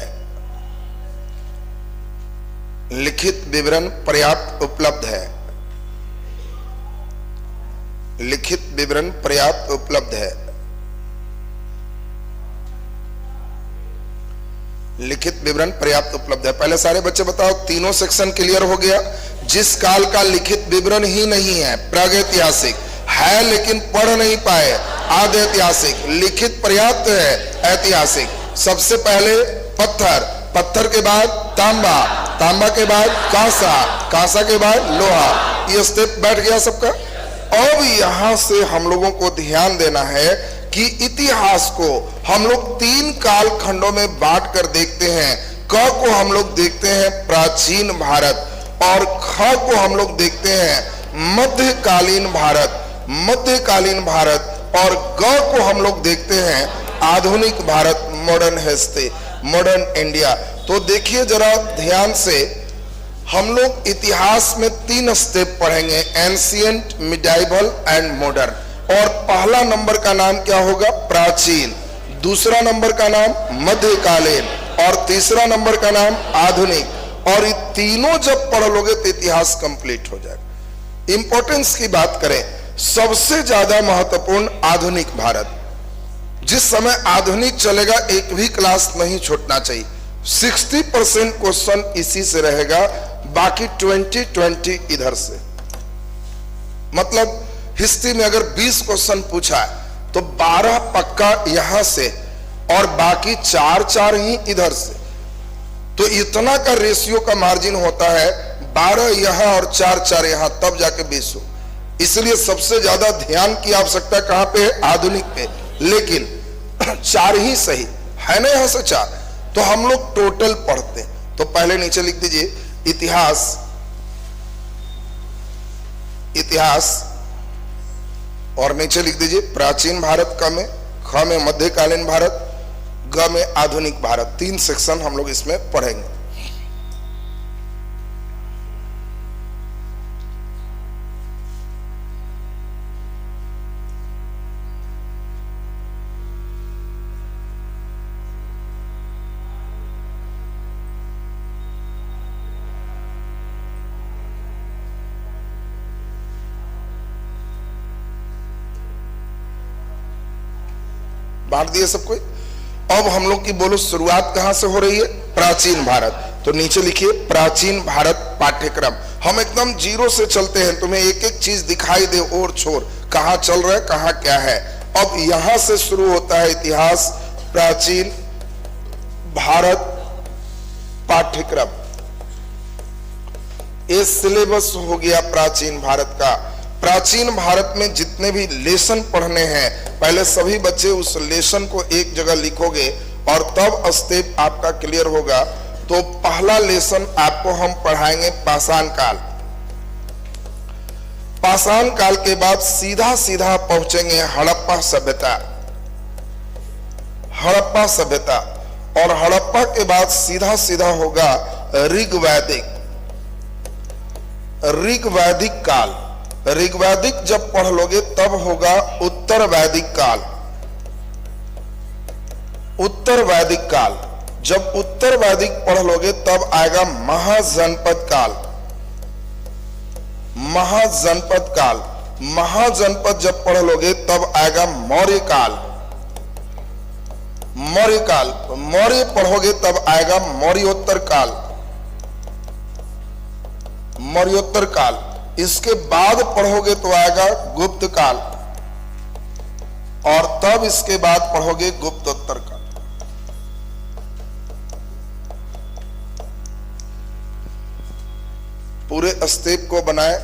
लिखित विवरण पर्याप्त उपलब्ध है। लिखित विवरण पर्याप्त उपलब्ध है। लिखित विवरण पर्याप्त उपलब्ध है। पहले सारे बच्चे बताओ, तीनों सेक्शन क्लियर हो गया। जिस काल का लिखित विवरण ही नहीं है, प्रागैतिहासिक है लेकिन पढ़ नहीं पाए, आद्य ऐतिहासिक। लिखित पर्याप्त है, ऐतिहासिक। सबसे पहले पत्थर, पत्थर के बाद तांबा, तांबा के बाद कांसा, कांसा के बाद लोहा। ये स्टेप बैठ गया सबका। अब यहां से हम लोगों को ध्यान देना है कि इतिहास को हम लोग तीन काल खंडों में बांट कर देखते हैं। क को हम लोग देखते हैं प्राचीन भारत, और ख को हम लोग देखते हैं मध्यकालीन भारत, मध्यकालीन भारत, और ग को हम लोग देखते हैं आधुनिक Bharat, modern history, modern India. तो देखिए जरा ध्यान से, हम लोग इतिहास में तीन स्टेप पढ़ेंगे, एंशिएंट, मिडाइवल एंड मॉडर्न। और पहला नंबर का नाम क्या होगा? प्राचीन। दूसरा नंबर का नाम मध्यकालीन, और तीसरा नंबर का नाम आधुनिक। और ये तीनों जब पढ़ लोगे तो इतिहास कंप्लीट हो जाएगा। इंपॉर्टेंस की बात करें, सबसे ज्यादा महत्वपूर्ण आधुनिक भारत। जिस समय आधुनिक चलेगा एक भी क्लास नहीं छूटना चाहिए। 60% क्वेश्चन इसी से रहेगा, बाकी 20 इधर से। मतलब हिस्ट्री में अगर 20 क्वेश्चन पूछा है तो 12 पक्का यहां से और बाकी 4 ही इधर से। तो इतना का रेशियो का मार्जिन होता है, 12 यहां और 4 यहां, तब जाके 20 हो। इसलिए सबसे ज्यादा ध्यान की आवश्यकता कहां पे है? आधुनिक पे। लेकिन 4 ही सही है ना, यहां से 4। तो हम लोग टोटल पढ़ते हैं। तो पहले नीचे लिख दीजिए इतिहास, इतिहास, और नीचे लिख दीजिए प्राचीन भारत का में ख में मध्यकालीन भारत, ग में आधुनिक भारत। 3 सेक्शन हम लोग इसमें पढ़ेंगे। बांट दिए सब कोई। अब हम लोग की बोलो शुरुआत कहां से हो रही है? प्राचीन भारत। तो नीचे लिखिए प्राचीन भारत पाठ्यक्रम। हम एकदम जीरो से चलते हैं, तुम्हें एक एक चीज दिखाई दे और छोर, कहां चल रहा है कहां क्या है। अब यहां से शुरू होता है इतिहास, प्राचीन भारत पाठ्यक्रम। ये सिलेबस हो गया प्राचीन भारत का। प्राचीन भारत में जितने भी लेसन पढ़ने हैं, पहले सभी बच्चे उस लेसन को एक जगह लिखोगे और तब स्टेप आपका क्लियर होगा। तो पहला लेसन आपको हम पढ़ाएंगे पाषाण काल। पाषाण काल के बाद सीधा सीधा पहुंचेंगे हड़प्पा सभ्यता। हड़प्पा सभ्यता और हड़प्पा के बाद सीधा सीधा होगा ऋग्वैदिक। ऋग्वैदिक काल। ऋग्वैदिक जब पढ़ लोगे तब होगा उत्तर वैदिक काल। उत्तर वैदिक काल जब उत्तर वैदिक पढ़ लोगे तब आएगा महाजनपद काल। महाजनपद काल। महाजनपद जब पढ़ लोगे तब आएगा मौर्य काल। मौर्य काल। मौर्य पढ़ोगे तब आएगा मौर्योत्तर काल। मौर्योत्तर काल। इसके बाद पढ़ोगे तो आएगा गुप्त काल और तब इसके बाद पढ़ोगे गुप्तोत्तर काल। पूरे स्टेप को बनाए।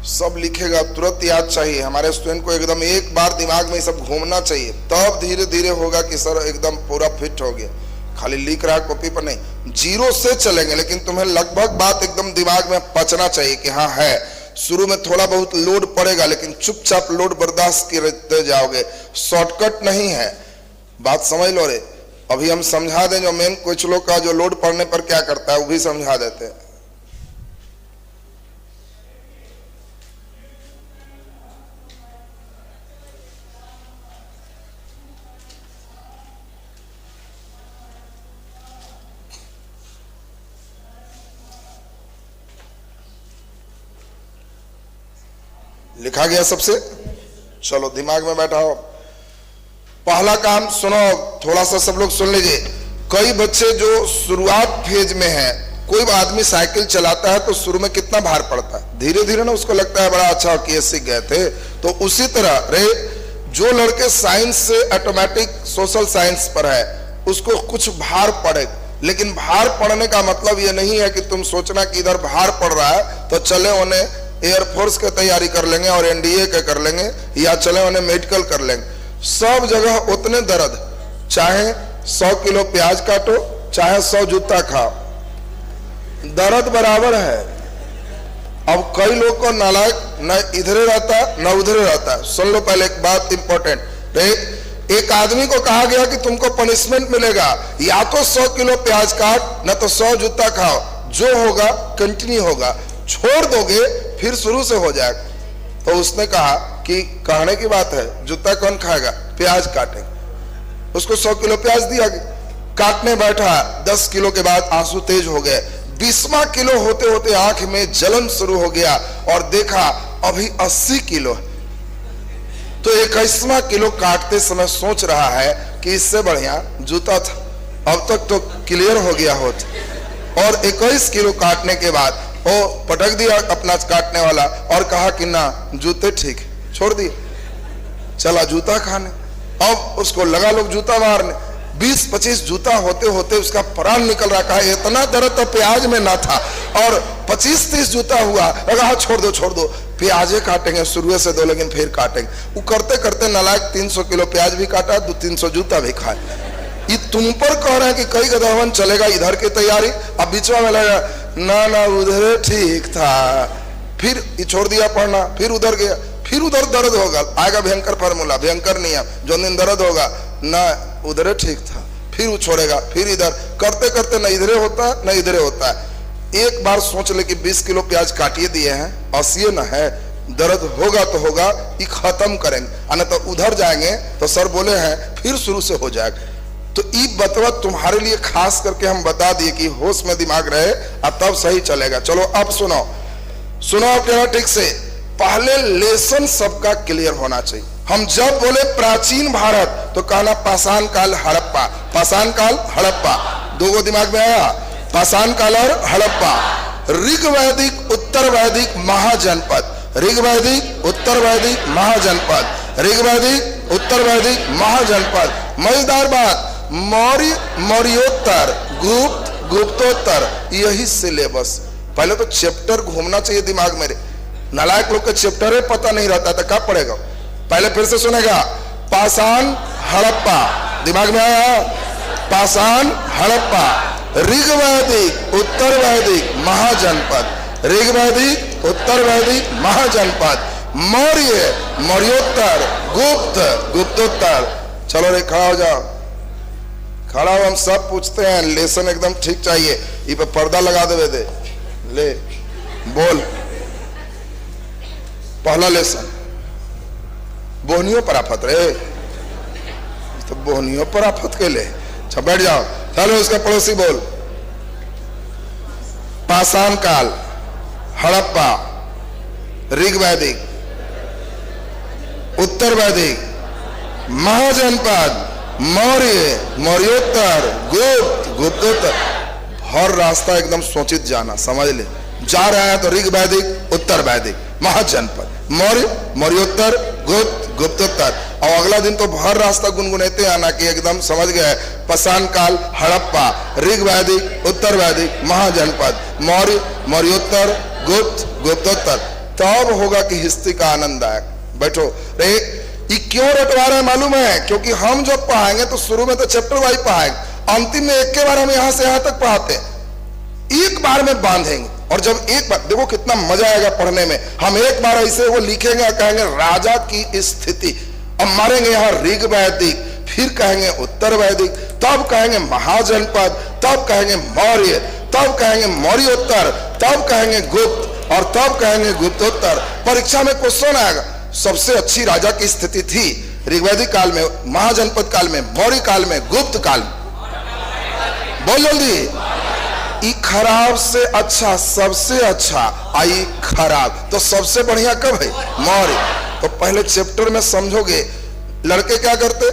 सब लिखेगा, तुरंत याद चाहिए। हमारे स्टूडेंट को एकदम एक बार दिमाग में सब घूमना चाहिए, तब धीरे धीरे होगा कि सर एकदम पूरा फिट हो गया। खाली लिख रहा कॉपी पर नहीं, जीरो से चलेंगे, लेकिन तुम्हें लगभग बात एकदम दिमाग में पचना चाहिए कि हाँ है। शुरू में थोड़ा बहुत लोड पड़ेगा, लेकिन चुपचाप लोड बर्दाश्त करते जाओगे। शॉर्टकट नहीं है, बात समझ लो रे। अभी हम समझा दें जो मेन कुछ लोग का जो लोड पड़ने पर क्या करता है, वो भी समझा देते हैं। लिखा गया सबसे? चलो दिमाग में बैठाओ। पहला काम सुनो, थोड़ा सा सब लोग सुन लीजिए। कई बच्चे जो शुरुआत फेज में हैं, कोई आदमी साइकिल चलाता है तो शुरू में कितना भार पड़ता है, धीरे धीरे ना उसको लगता है बड़ा अच्छा किए सीख गए थे। तो उसी तरह रे जो लड़के साइंस से ऑटोमेटिक सोशल साइंस पर है उसको कुछ भार पड़े, लेकिन भार पड़ने का मतलब ये नहीं है कि तुम सोचना कि इधर भार पड़ रहा है तो चले उन्हें एयरफोर्स की तैयारी कर लेंगे और एनडीए के कर लेंगे या चले उन्हें मेडिकल कर लेंगे। सब जगह उतने दर्द, चाहे 100 किलो प्याज काटो चाहे 100 जूता खाओ, दर्द बराबर है। अब कई लोग को नालायक न इधरे रहता न उधरे रहता है। सुन लो पहले एक बात इंपॉर्टेंट। एक आदमी को कहा गया कि तुमको पनिशमेंट मिलेगा, या तो 100 किलो प्याज काट न तो 100 जूता खाओ, जो होगा कंटिन्यू होगा, छोड़ दोगे फिर शुरू से हो जाएगा। तो उसने कहा कि कहने की बात है, जूता कौन खाएगा, प्याज काटेंगे। उसको 100 किलो प्याज दिया, काटने बैठा, 10 किलो के बाद आंसू तेज हो गए। 20वां किलो होते होते आंख में जलन शुरू हो गया और देखा अभी 80 किलो। तो 21वां किलो काटते समय सोच रहा है कि इससे बढ़िया जूता था, अब तक तो क्लियर हो गया होता। और 21 किलो काटने के बाद वो पटक दिया अपना काटने वाला और कहा कि ना जूते ठीक, छोड़ दिए, चला जूता खाने। अब उसको लगा लोग जूता मारने, 20-25 जूता होते होते उसका प्राण निकल रहा है। इतना दर्द तो प्याज में ना था और 25-30 जूता हुआ। लगा छोड़ दो प्याजे काटेंगे, शुरू से दो लेकिन फिर काटेंगे। वो करते करते नालायक 300 किलो प्याज भी काटा, 200-300 जूता भी खाए। ये तुम पर कह रहे हैं कि कई गदावन चलेगा इधर की तैयारी, अब बीच में लगा ना उधर ठीक था, फिर ये छोड़ दिया पढ़ना, फिर उधर गया, फिर उधर दर्द होगा, आएगा भयंकर फार्मूला, भयंकर नियम, जो दिन दर्द होगा ना उधर ठीक था, फिर वो छोड़ेगा, फिर इधर करते करते न इधरे होता है न इधरे होता है। एक बार सोच ले कि 20 किलो प्याज काटिए दिए हैं, 80 न है, दर्द होगा तो होगा, ये खत्म करेंगे, न तो उधर जाएंगे तो सर बोले हैं फिर शुरू से हो जाएगा। तो ये बतवा तुम्हारे लिए खास करके हम बता दिए कि होश में दिमाग रहे और तब सही चलेगा। चलो अब सुनो, सुनो क्या ठीक से। पहले लेसन सबका क्लियर होना चाहिए। हम जब बोले प्राचीन भारत तो कहना पाषाण काल हड़प्पा, पाषाण काल हड़प्पा, दो गो दिमाग में आया, पाषाण काल और हड़प्पा। ऋग वैदिक उत्तर वैदिक महाजनपद, ऋग वैदिक उत्तर वैदिक महाजनपद, ऋग वैदिक उत्तर वैदिक महाजनपद। मजेदार बात, मौर्य मौर्योत्तर, गुप्त गुप्तोत्तर, यही सिलेबस। पहले तो चैप्टर घूमना चाहिए दिमाग में। नालायक लोग का चैप्टर है पता नहीं रहता था, कब पढ़ेगा? पहले फिर से सुनेगा, पाषाण हड़प्पा, दिमाग में आया, पाषाण हड़प्पा, ऋग वैदिक उत्तर वैदिक महाजनपद, ऋग वैदिक उत्तर वैदिक महाजनपद, मौर्य मौर्योत्तर, गुप्त गुप्तोत्तर। चलो रे खड़ा हो जाओ, खड़ा हो, हम सब पूछते हैं, लेसन एकदम ठीक चाहिए। ये पे पर्दा लगा दे, ले बोल। पहला लेसन बोहनियों पर आफत रे, तो बोहनियों पर आफत के ले। अच्छा बैठ जाओ, चलो उसका पड़ोसी बोल। पाषाण काल, हड़प्पा, ऋग वैदिक, उत्तर वैदिक, महाजनपद, मौर्य मौर्योत्तर, गुप्त गुप्तोत्तर। हर रास्ता एकदम सोचित जाना, समझ ले। जा रहा है तो ऋग वैदिक उत्तर वैदिक महाजनपद, मौर्य मौर्योत्तर, गुप्त गुप्तोत्तर, और अगला दिन तो हर रास्ता गुनगुनाते आना कि एकदम समझ गए। पाषाण काल हड़प्पा, ऋग वैदिक उत्तर वैदिक महाजनपद, मौर्य मौर्योत्तर, गुप्त गुप्तोत्तर। तब होगा कि हिस्ट्री का आनंददायक। बैठो रे, ये क्यों रटवा रहे हैं मालूम है? क्योंकि हम जब पढ़ाएंगे तो शुरू में तो चैप्टर वाइज पढ़ाएंगे, अंतिम में एक के बार हम यहां से यहां तक पढ़ाते हैं, एक बार में बांधेंगे। और जब एक बार देखो कितना मजा आएगा पढ़ने में। हम एक बार ऐसे वो लिखेंगे, कहेंगे राजा की स्थिति, अब मारेंगे यहाँ ऋग वैदिक, फिर कहेंगे उत्तर वैदिक, तब कहेंगे महाजनपद, तब कहेंगे मौर्य, तब कहेंगे मौर्योत्तर, तब कहेंगे गुप्त, और तब कहेंगे गुप्तोत्तर। परीक्षा में क्वेश्चन आएगा सबसे अच्छी राजा की स्थिति थी ऋग्वैदिक काल में, महाजनपद काल में, मौर्य काल में, गुप्त काल में। बोल जल्दी। ई खराब से अच्छा, सबसे अच्छा, आई खराब, तो सबसे बढ़िया कब है? मौर्य। तो पहले चैप्टर में समझोगे। लड़के क्या करते?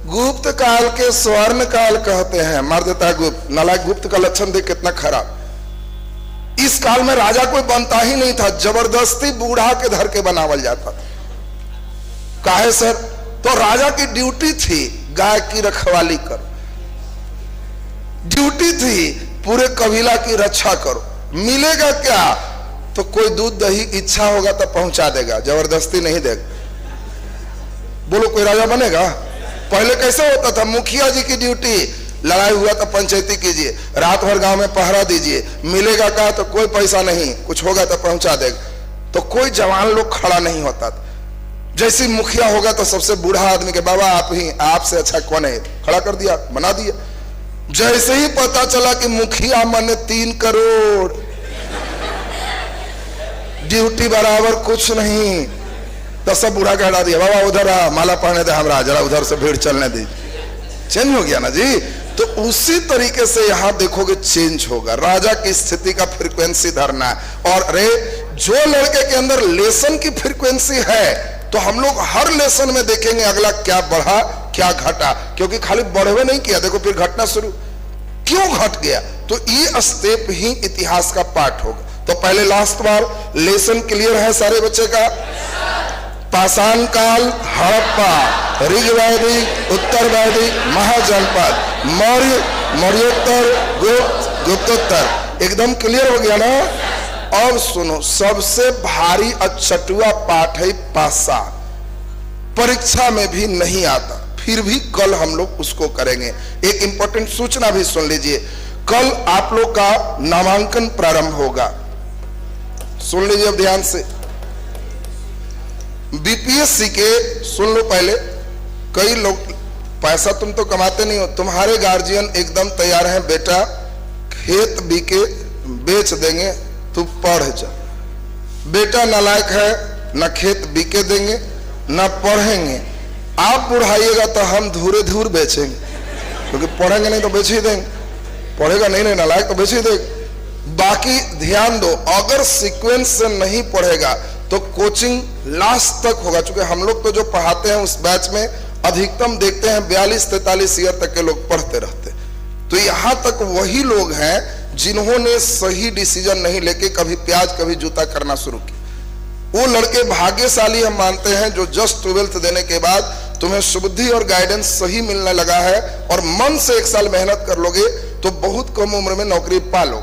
गुप्त काल के स्वर्ण काल कहते हैं, मार देता है गुप्त। नालायक, गुप्त का लक्षण देख कितना खराब। इस काल में राजा कोई बनता ही नहीं था, जबरदस्ती बूढ़ा के धर के बनावल जाता था। काहे सर? तो राजा की ड्यूटी थी गाय की रखवाली करो, ड्यूटी थी पूरे कबीला की रक्षा करो। मिलेगा क्या? तो कोई दूध दही इच्छा होगा तो पहुंचा देगा, जबरदस्ती नहीं देगा। बोलो कोई राजा बनेगा? पहले कैसे होता था? मुखिया जी की ड्यूटी, लड़ाई हुआ तो पंचायती कीजिए, रात भर गांव में पहरा दीजिए, मिलेगा क्या? तो कोई पैसा नहीं, कुछ होगा तो पहुंचा देगा। तो कोई जवान लोग खड़ा नहीं होता था। जैसे मुखिया होगा तो सबसे बूढ़ा आदमी के बाबा आप ही, आपसे अच्छा कौन है, खड़ा कर दिया, बना दिया। जैसे ही पता चला कि मुखिया माने 3 करोड़, ड्यूटी बराबर कुछ नहीं, तो सब बूढ़ा के हटा दिया, बाबा उधर आ, माला पहने दे हमरा, जरा उधर से भीड़ चलने दी। चेंज हो गया ना जी। तो उसी तरीके से यहां देखोगे चेंज होगा। राजा की स्थिति का फ्रीक्वेंसी धरना है। और रे, जो लड़के के अंदर लेसन की फ्रीक्वेंसी है तो हम लोग हर लेसन में देखेंगे अगला क्या बढ़ा क्या घटा, क्योंकि खाली बढ़वे नहीं किया, देखो फिर घटना शुरू। क्यों घट गया? तो ये स्टेप ही इतिहास का पार्ट होगा। तो पहले लास्ट बार लेसन क्लियर है सारे बच्चे का? पाषाण काल हड़प्पा, ऋग वैदिक उत्तर वैदिक महाजनपद, मौर्य मौर्योत्तर, गुप्त गुप्तोत्तर, एकदम क्लियर हो गया ना? अब सुनो, सबसे भारी अचटुआ पाठ है पाषाण। परीक्षा में भी नहीं आता, फिर भी कल हम लोग उसको करेंगे। एक इंपॉर्टेंट सूचना भी सुन लीजिए, कल आप लोग का नामांकन प्रारंभ होगा। सुन लीजिए अब ध्यान से। बीपीएससी के सुन लो पहले, कई लोग, पैसा तुम तो कमाते नहीं हो, तुम्हारे गार्जियन एकदम तैयार हैं, बेटा खेत बीके बेच देंगे, तू पढ़ जा। बेटा नालायक है, ना खेत बीके देंगे ना पढ़ेंगे, आप पढ़ाइएगा तो हम धूरे धूर बेचेंगे, क्योंकि पढ़ेंगे नहीं तो बेच ही देंगे, पढ़ेगा नहीं नालायक तो बेच ही देंगे। बाकी ध्यान दो, अगर सीक्वेंस से नहीं पढ़ेगा तो कोचिंग लास्ट तक होगा, क्योंकि हम लोग तो जो पढ़ाते हैं उस बैच में अधिकतम देखते हैं 42-43 ईयर तक के लोग पढ़ते रहते। तो यहां तक वही लोग हैं जिन्होंने सही डिसीजन नहीं लेके कभी प्याज कभी जूता करना शुरू किया। वो लड़के भाग्यशाली हम मानते हैं जो जस्ट 12th देने के बाद तुम्हें सुबुद्धि और गाइडेंस सही मिलने लगा है, और मन से 1 साल मेहनत कर लोगे तो बहुत कम उम्र में नौकरी पालो,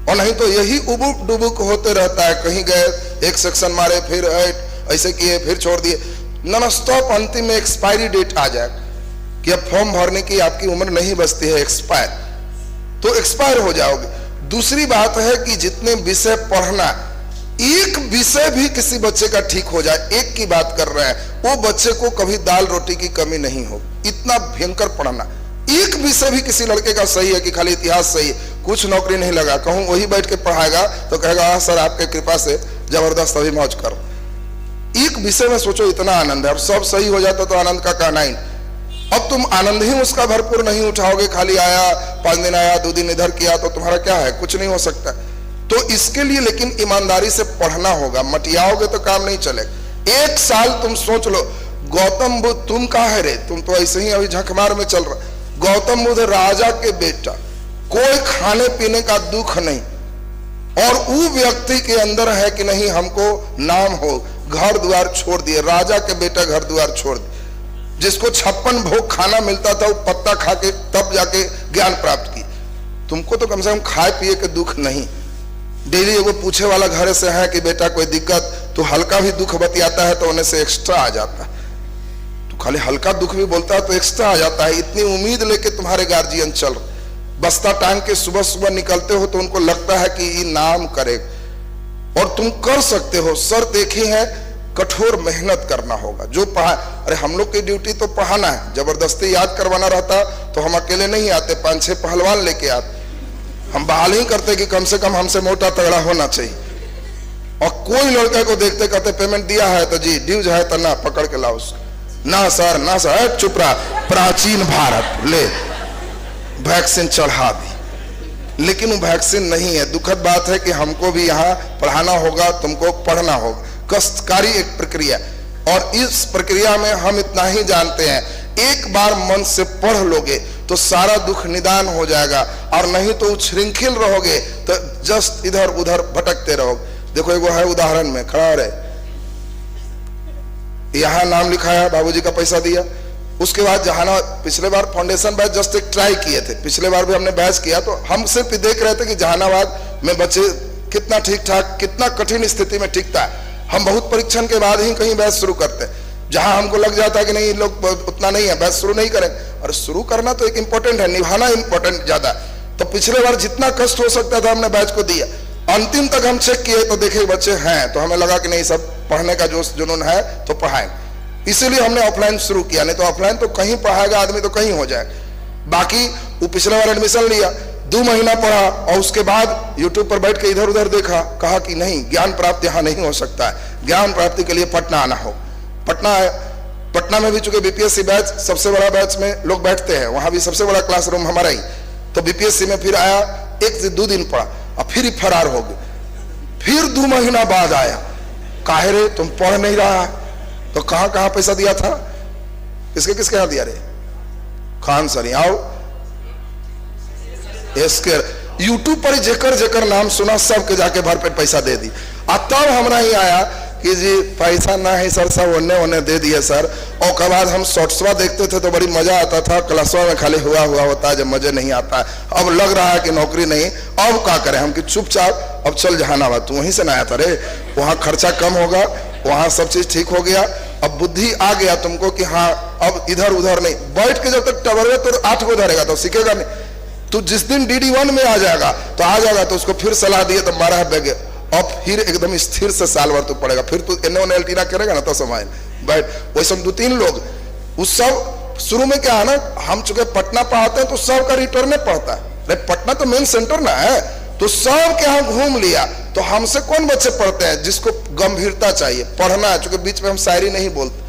और नहीं तो यही उबुक डुबुक होते रहता है। कहीं गए, एक सेक्शन मारे, फिर ऐसे किए, फिर छोड़ दिए, नॉन स्टॉप, अंतिम में एक्सपायरी डेट आ जाए कि अब फॉर्म भरने की आपकी उम्र नहीं बचती है, एक्सपायर, तो एक्सपायर हो जाओगे। दूसरी बात है कि जितने विषय पढ़ना, एक विषय भी किसी बच्चे का ठीक हो जाए, एक की बात कर रहे हैं, वो बच्चे को कभी दाल रोटी की कमी नहीं हो, इतना भयंकर पढ़ना। एक विषय भी किसी लड़के का सही है कि खाली इतिहास सही है, कुछ नौकरी नहीं लगा, कहूं वही बैठ के पढ़ाएगा तो कहेगा हाँ सर आपके कृपा से जबरदस्त अभी मौज करो। एक विषय में सोचो इतना आनंद है, अब सब सही हो जाता तो आनंद का कहना ही। अब तुम आनंद ही उसका भरपूर नहीं उठाओगे, खाली आया 5 दिन आया 2 दिन इधर किया, तो तुम्हारा क्या है, कुछ नहीं हो सकता। तो इसके लिए लेकिन ईमानदारी से पढ़ना होगा, मटियाओगे तो काम नहीं चलेगा। 1 साल तुम सोच लो, गौतम बुद्ध, तुम कहाँ है रे, तुम तो ऐसे ही अभी झकमार में चल रहा। गौतम बुद्ध राजा के बेटा, कोई खाने पीने का दुख नहीं, और वो व्यक्ति के अंदर है कि नहीं हमको नाम हो, घर द्वार छोड़ दिए, राजा के बेटा घर द्वार छोड़ दिए, जिसको 56 भोग खाना मिलता था वो पत्ता खा के तब जाके ज्ञान प्राप्त की। तुमको तो कम से कम खाए पिए के दुख नहीं, डेली एगो पूछे वाला घर से है कि बेटा कोई दिक्कत, तो हल्का भी दुख बतियाता है तो उन्हें से एक्स्ट्रा आ जाता है, तो खाली हल्का दुख भी बोलता है तो एक्स्ट्रा आ जाता है। इतनी उम्मीद लेके तुम्हारे गार्जियन चल रहे, बस्ता टांग के सुबह सुबह निकलते हो तो उनको लगता है कि ये नाम करे, और तुम कर सकते हो। सर देखी है, कठोर मेहनत करना होगा। जो पढ़ा, अरे हम लोग की ड्यूटी तो पढ़ाना है, जबरदस्ती याद करवाना रहता तो हम अकेले नहीं आते, 5-6 पहलवान लेके आते। हम बहाल ही करते कि कम से कम हमसे मोटा तगड़ा होना चाहिए, और कोई लड़के को देखते कहते पेमेंट दिया है तो जी, ड्यूज है तो ना, पकड़ के लाओ उसको, ना सर ना सर, चुप रहा, प्राचीन भारत ले वैक्सीन चढ़ा दी, लेकिन वो वैक्सीन नहीं है। दुखद बात है कि हमको भी यहाँ पढ़ाना होगा, तुमको पढ़ना होगा, कष्टकारी एक प्रक्रिया, और इस प्रक्रिया में हम इतना ही जानते हैं, एक बार मन से पढ़ लोगे तो सारा दुख निदान हो जाएगा, और नहीं तो उच्छृंखल रहोगे तो जस्ट इधर उधर भटकते रहोगे। देखो एगो है उदाहरण में खड़ा रहे, यहाँ नाम लिखाया, बाबूजी का पैसा दिया, उसके बाद जहाना पिछले बार फाउंडेशन बैच जस्ट एक ट्राई किए थे, पिछले बार भी हमने बैच किया, तो हम सिर्फ देख रहे थे कि जहानाबाद में बच्चे कितना ठीक ठाक, कितना कठिन स्थिति में टिकता है। हम बहुत परीक्षण के बाद ही कहीं बैच शुरू करते हैं, जहां हमको लग जाता है कि नहीं लोग उतना नहीं है, बैच शुरू नहीं करें। और शुरू करना तो एक इंपॉर्टेंट है, निभाना इंपॉर्टेंट ज्यादा। तो पिछले बार जितना कष्ट हो सकता था हमने बैच को दिया, अंतिम तक हम चेक किए तो देखे बच्चे हैं, तो हमें लगा कि नहीं सब पढ़ने का जोश जुनून है तो पढ़ाएं, इसीलिए हमने ऑफलाइन शुरू किया। नहीं तो ऑफलाइन तो कहीं पढ़ाएगा आदमी तो कहीं हो जाए। बाकी वो पिछले बार एडमिशन लिया, 2 महीना पढ़ा, और उसके बाद यूट्यूब पर बैठ के इधर उधर देखा, कहा कि नहीं ज्ञान प्राप्ति यहाँ नहीं हो सकता है, ज्ञान प्राप्ति के लिए पटना आना हो। पटना है, पटना में भी चूंकि बीपीएससी बैच सबसे बड़ा बैच में लोग बैठते हैं, वहां भी सबसे बड़ा क्लासरूम हमारा ही, तो बीपीएससी में फिर आया, 1 से 2 दिन पढ़ा और फिर ही फरार हो गए। फिर 2 महीना बाद आया, काहे रे तुम पढ़ नहीं रहा, तो कहां कहां पैसा दिया था, किसके किसके यहां दिया रे, खान सर आओ, इसके यूट्यूब पर जेकर जेकर नाम सुना सबके जाके भरपेट पैसा दे दी। तब हमरा ही आया कि जी पैसा ना है सर, सब ओने दे दिए सर। और के बाद हम शॉर्ट्सवा देखते थे तो बड़ी मजा आता था, क्लासवा में खाली हुआ होता है, जब मजे नहीं आता है। अब लग रहा है कि नौकरी नहीं, अब क्या करें हम कि चुपचाप अब चल जहानाबाद, तू वहीं से ना आया था रे, वहाँ खर्चा कम होगा, वहाँ सब चीज ठीक हो गया, अब बुद्धि आ गया तुमको कि हाँ अब इधर उधर नहीं बैठ के, जब तक टबरवे तो 8 को धरेगा तो सीखेगा नहीं। तो जिस दिन DD1 में आ जाएगा तो उसको फिर सलाह दिए तो 12 बैग अब फिर एकदम स्थिर से साल भर तू पढ़ेगा, फिर तू एने ओने एल्टीना करेगा ना तो समय बैठ। वैसे 2-3 लोग उस सब शुरू में क्या है ना, हम चूंकि पटना पढ़ाते हैं तो सबका रिटर्न पढ़ता है, अरे पटना तो मेन सेंटर ना है, तो सब के यहाँ घूम लिया। तो हमसे कौन बच्चे पढ़ते हैं जिसको गंभीरता चाहिए, पढ़ना है। चूंकि बीच में हम शायरी नहीं बोलते,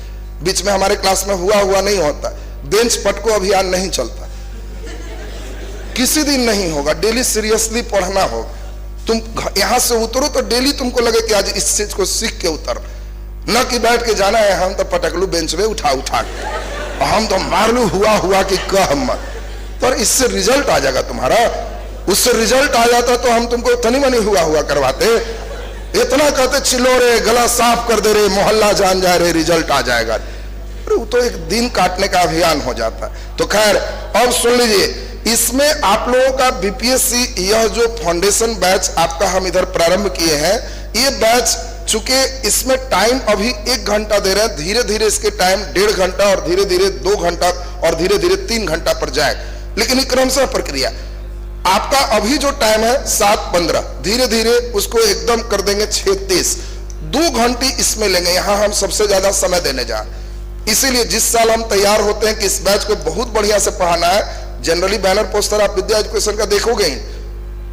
बीच में हमारे क्लास में हुआ नहीं होता, बेंच पटको अभियान नहीं चलता, किसी दिन नहीं होगा, डेली सीरियसली पढ़ना होगा। तुम यहां से उतरो तो डेली तुमको लगे कि आज इस चीज को सीख के उतर, न कि बैठ के जाना है हम तो पटकलू बेंच में उठा के, हम तो मारलू हुआ कि कह मत, पर इससे रिजल्ट आ जाएगा तुम्हारा। उससे रिजल्ट आ जाता तो हम तुमको तनी मनी हुआ करवाते, इतना कहते चिल्लो रे, गला साफ कर दे रे, मोहल्ला जान जाए रे, रिजल्ट आ जाएगा। अरे तो एक दिन काटने का अभियान हो जाता है। तो खैर अब सुन लीजिए, इसमें आप लोगों का बीपीएससी यह जो फाउंडेशन बैच आपका हम इधर प्रारंभ किए हैं, ये बैच चूंकि इसमें टाइम अभी 1 घंटा दे रहे हैं, धीरे धीरे इसके टाइम 1.5 घंटा और धीरे धीरे 2 घंटा और धीरे धीरे 3 घंटा पर जाएगा, लेकिन ये क्रमशः प्रक्रिया। आपका अभी जो टाइम है 7:15, धीरे धीरे उसको एकदम कर देंगे 6:30, 2 घंटे इसमें लेंगे। यहां हम सबसे ज्यादा समय देने जा रहे हैं, इसीलिए जिस साल हम तैयार होते हैं कि इस बैच को बहुत बढ़िया से पढ़ाना है, जनरली बैनर पोस्टर आप विद्या एजुकेशन का देखोगे ही,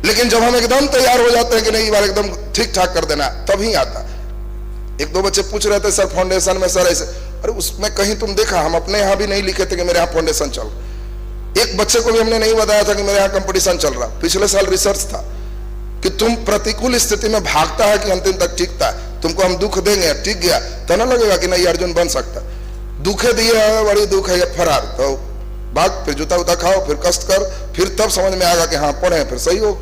लेकिन जब हम एकदम तैयार हो जाते हैं कि नहीं बार एकदम ठीक ठाक कर देना, तभी आता। 1-2 बच्चे पूछ रहे थे सर फाउंडेशन में सर ऐसे, अरे उसमें कहीं तुम देखा, हम अपने यहाँ भी नहीं लिखे थे कि मेरे यहाँ फाउंडेशन चल रहा। एक बच्चे को भी हमने नहीं बताया था कि मेरे यहाँ कंपटीशन चल रहा। पिछले साल रिसर्च था कि तुम प्रतिकूल स्थिति में भागता है कि अंतिम तक टिकता है। तुमको हम दुख देंगे, टिक गया तो ना लगेगा कि नहीं अर्जुन बन सकता, दुखे दिए है, बड़ी दुख है, फरार, तो भाग, फिर जूता उता खाओ, फिर कष्ट कर, फिर तब समझ में आएगा कि हाँ पढ़े, फिर सही हो।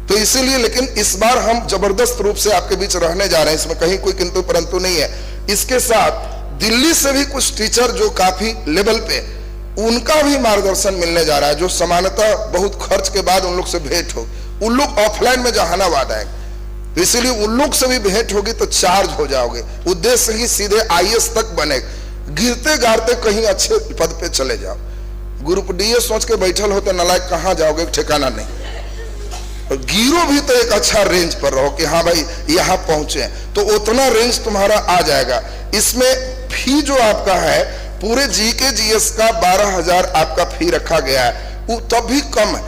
तो इसीलिए, लेकिन इस बार हम जबरदस्त रूप से आपके बीच रहने जा रहे हैं, इसमें कहीं कोई किंतु परंतु नहीं है। इसके साथ दिल्ली से भी कुछ टीचर जो काफी लेवल पे, उनका भी मार्गदर्शन मिलने जा रहा है, जो सामान्यतः बहुत खर्च के बाद उन लोग से भेंट हो। उन लोग ऑफलाइन में जहानाबाद आएंगे, तो इसीलिए उन लोग से भी भेंट होगी तो चार्ज हो जाओगे। उद्देश्य ही सीधे IAS तक बनेगा, गिरते गारते कहीं अच्छे पद पे चले जाओ। ग्रुप डीए सोच के बैठल हो तो नालायक कहां जाओगे, ठिकाना नहीं। और गिरो भी तो एक अच्छा रेंज पर रहो कि हाँ भाई यहां पहुंचे, तो उतना रेंज तुम्हारा आ जाएगा। इसमें फी जो आपका है पूरे GK GS का 12,000 आपका फी रखा गया है, वो तब भी कम है।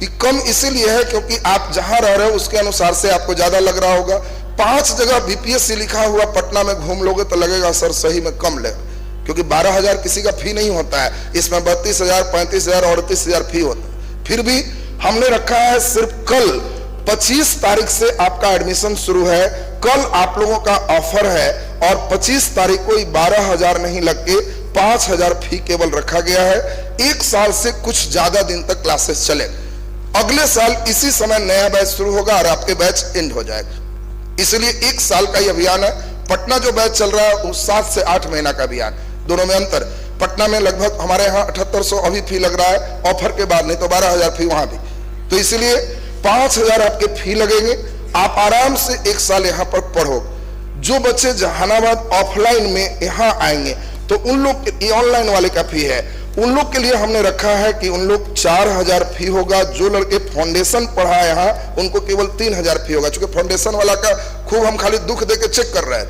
ये कम इसीलिए है क्योंकि आप जहां रह रहे हो उसके अनुसार से आपको ज्यादा लग रहा होगा। 5 जगह बीपीएससी लिखा हुआ पटना में घूम लोगे तो लगेगा सर सही में कम ले, क्योंकि 12,000 किसी का फी नहीं होता है, इसमें 32,000, 35,000 और 38,000 फी होता है। फिर भी हमने रखा है सिर्फ कल 25 तारीख से आपका एडमिशन शुरू है, कल आप लोगों का ऑफर है, और 25 तारीख को 12,000 नहीं लग के 5,000 फी केवल रखा गया है। 1 साल से कुछ ज्यादा दिन तक क्लासेस चले, अगले साल इसी समय नया बैच शुरू होगा और आपके बैच एंड हो जाएगा। इसलिए 1 साल का ही अभियान है। पटना जो बैच चल रहा है वो 7 से 8 महीना का अभियान, दोनों में अंतर। पटना में लगभग हमारे यहाँ 7800 अभी फी लग रहा है ऑफर के बाद, नहीं तो 12,000 फी वहां भी। तो इसलिए 5,000 आपके फी लगेंगे, आप आराम से 1 साल यहाँ पर पढ़ो। जो बच्चे जहानाबाद ऑफलाइन में यहाँ आएंगे तो उन लोग, ये ऑनलाइन वाले का फी है, उन लोग के लिए हमने रखा है कि उन लोग 4,000 फी होगा। जो लड़के फाउंडेशन पढ़ा है यहाँ उनको केवल 3,000 फी होगा। चूंकि फाउंडेशन वाला का खूब हम खाली दुख दे के चेक कर रहे हैं,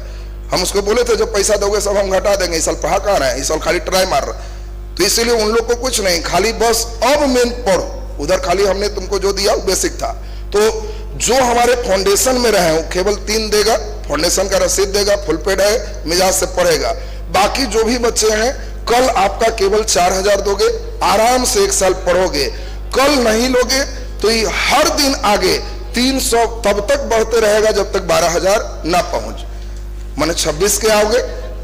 हम उसको बोले थे जब पैसा दोगे सब हम घटा देंगे, इस साल पढ़ा कहाँ रहे हैं, इस साल खाली ट्राई मार रहे। तो इसीलिए उन लोग को कुछ नहीं, खाली बस अब मेन पढ़ो। उधर खाली हमने तुमको जो दिया वो बेसिक था। तो जो हमारे फाउंडेशन में रहे वो केवल 3 देगा, फाउंडेशन का रसीद देगा, फुल पेड है, मिजाज से पढ़ेगा। बाकी जो भी बच्चे हैं कल आपका केवल 4,000 दोगे, आराम से 1 साल पढ़ोगे। कल नहीं लोगे तो ये हर दिन आगे 300 तब तक बढ़ते रहेगा जब तक 12,000 ना पहुंच। माने 26 के आओगे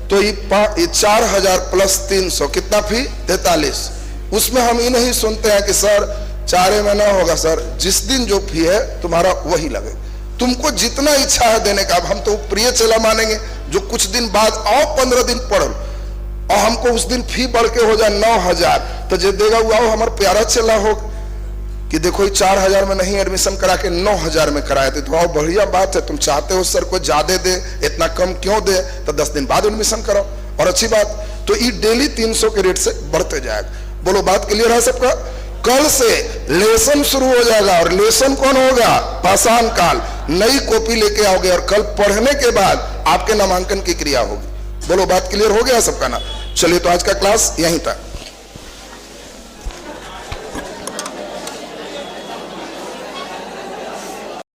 तो ये 4,000 प्लस 300 कितना फी, 43। उसमें हम ये नहीं सुनते हैं कि सर 4 में ना होगा, सर जिस दिन जो फी है तुम्हारा वही लगे, तुमको जितना इच्छा है देने का। अब हम तो प्रिय चला मानेंगे जो कुछ दिन बाद और 15 दिन पढ़ो और हमको उस दिन फी बढ़ के हो जाए 9,000, तो जो देगा वो हमारा प्यारा चला हो कि देखो 4,000 में नहीं एडमिशन करा के 9,000 में कराए थे, तो और बढ़िया बात है। तुम चाहते हो सर को ज्यादा दे, इतना कम क्यों दे, तो 10 दिन बाद एडमिशन कराओ, और अच्छी बात। तो ये डेली 300 के रेट से बढ़ते जाएगा। बोलो बात क्लियर है सबका। कल से लेसन शुरू हो जाएगा, और लेसन कौन होगा, पाषाण काल। नई कॉपी लेके आओगे और कल पढ़ने के बाद आपके नामांकन की क्रिया होगी। बोलो बात क्लियर हो गया सबका ना? चलिए तो आज का क्लास यहीं तक।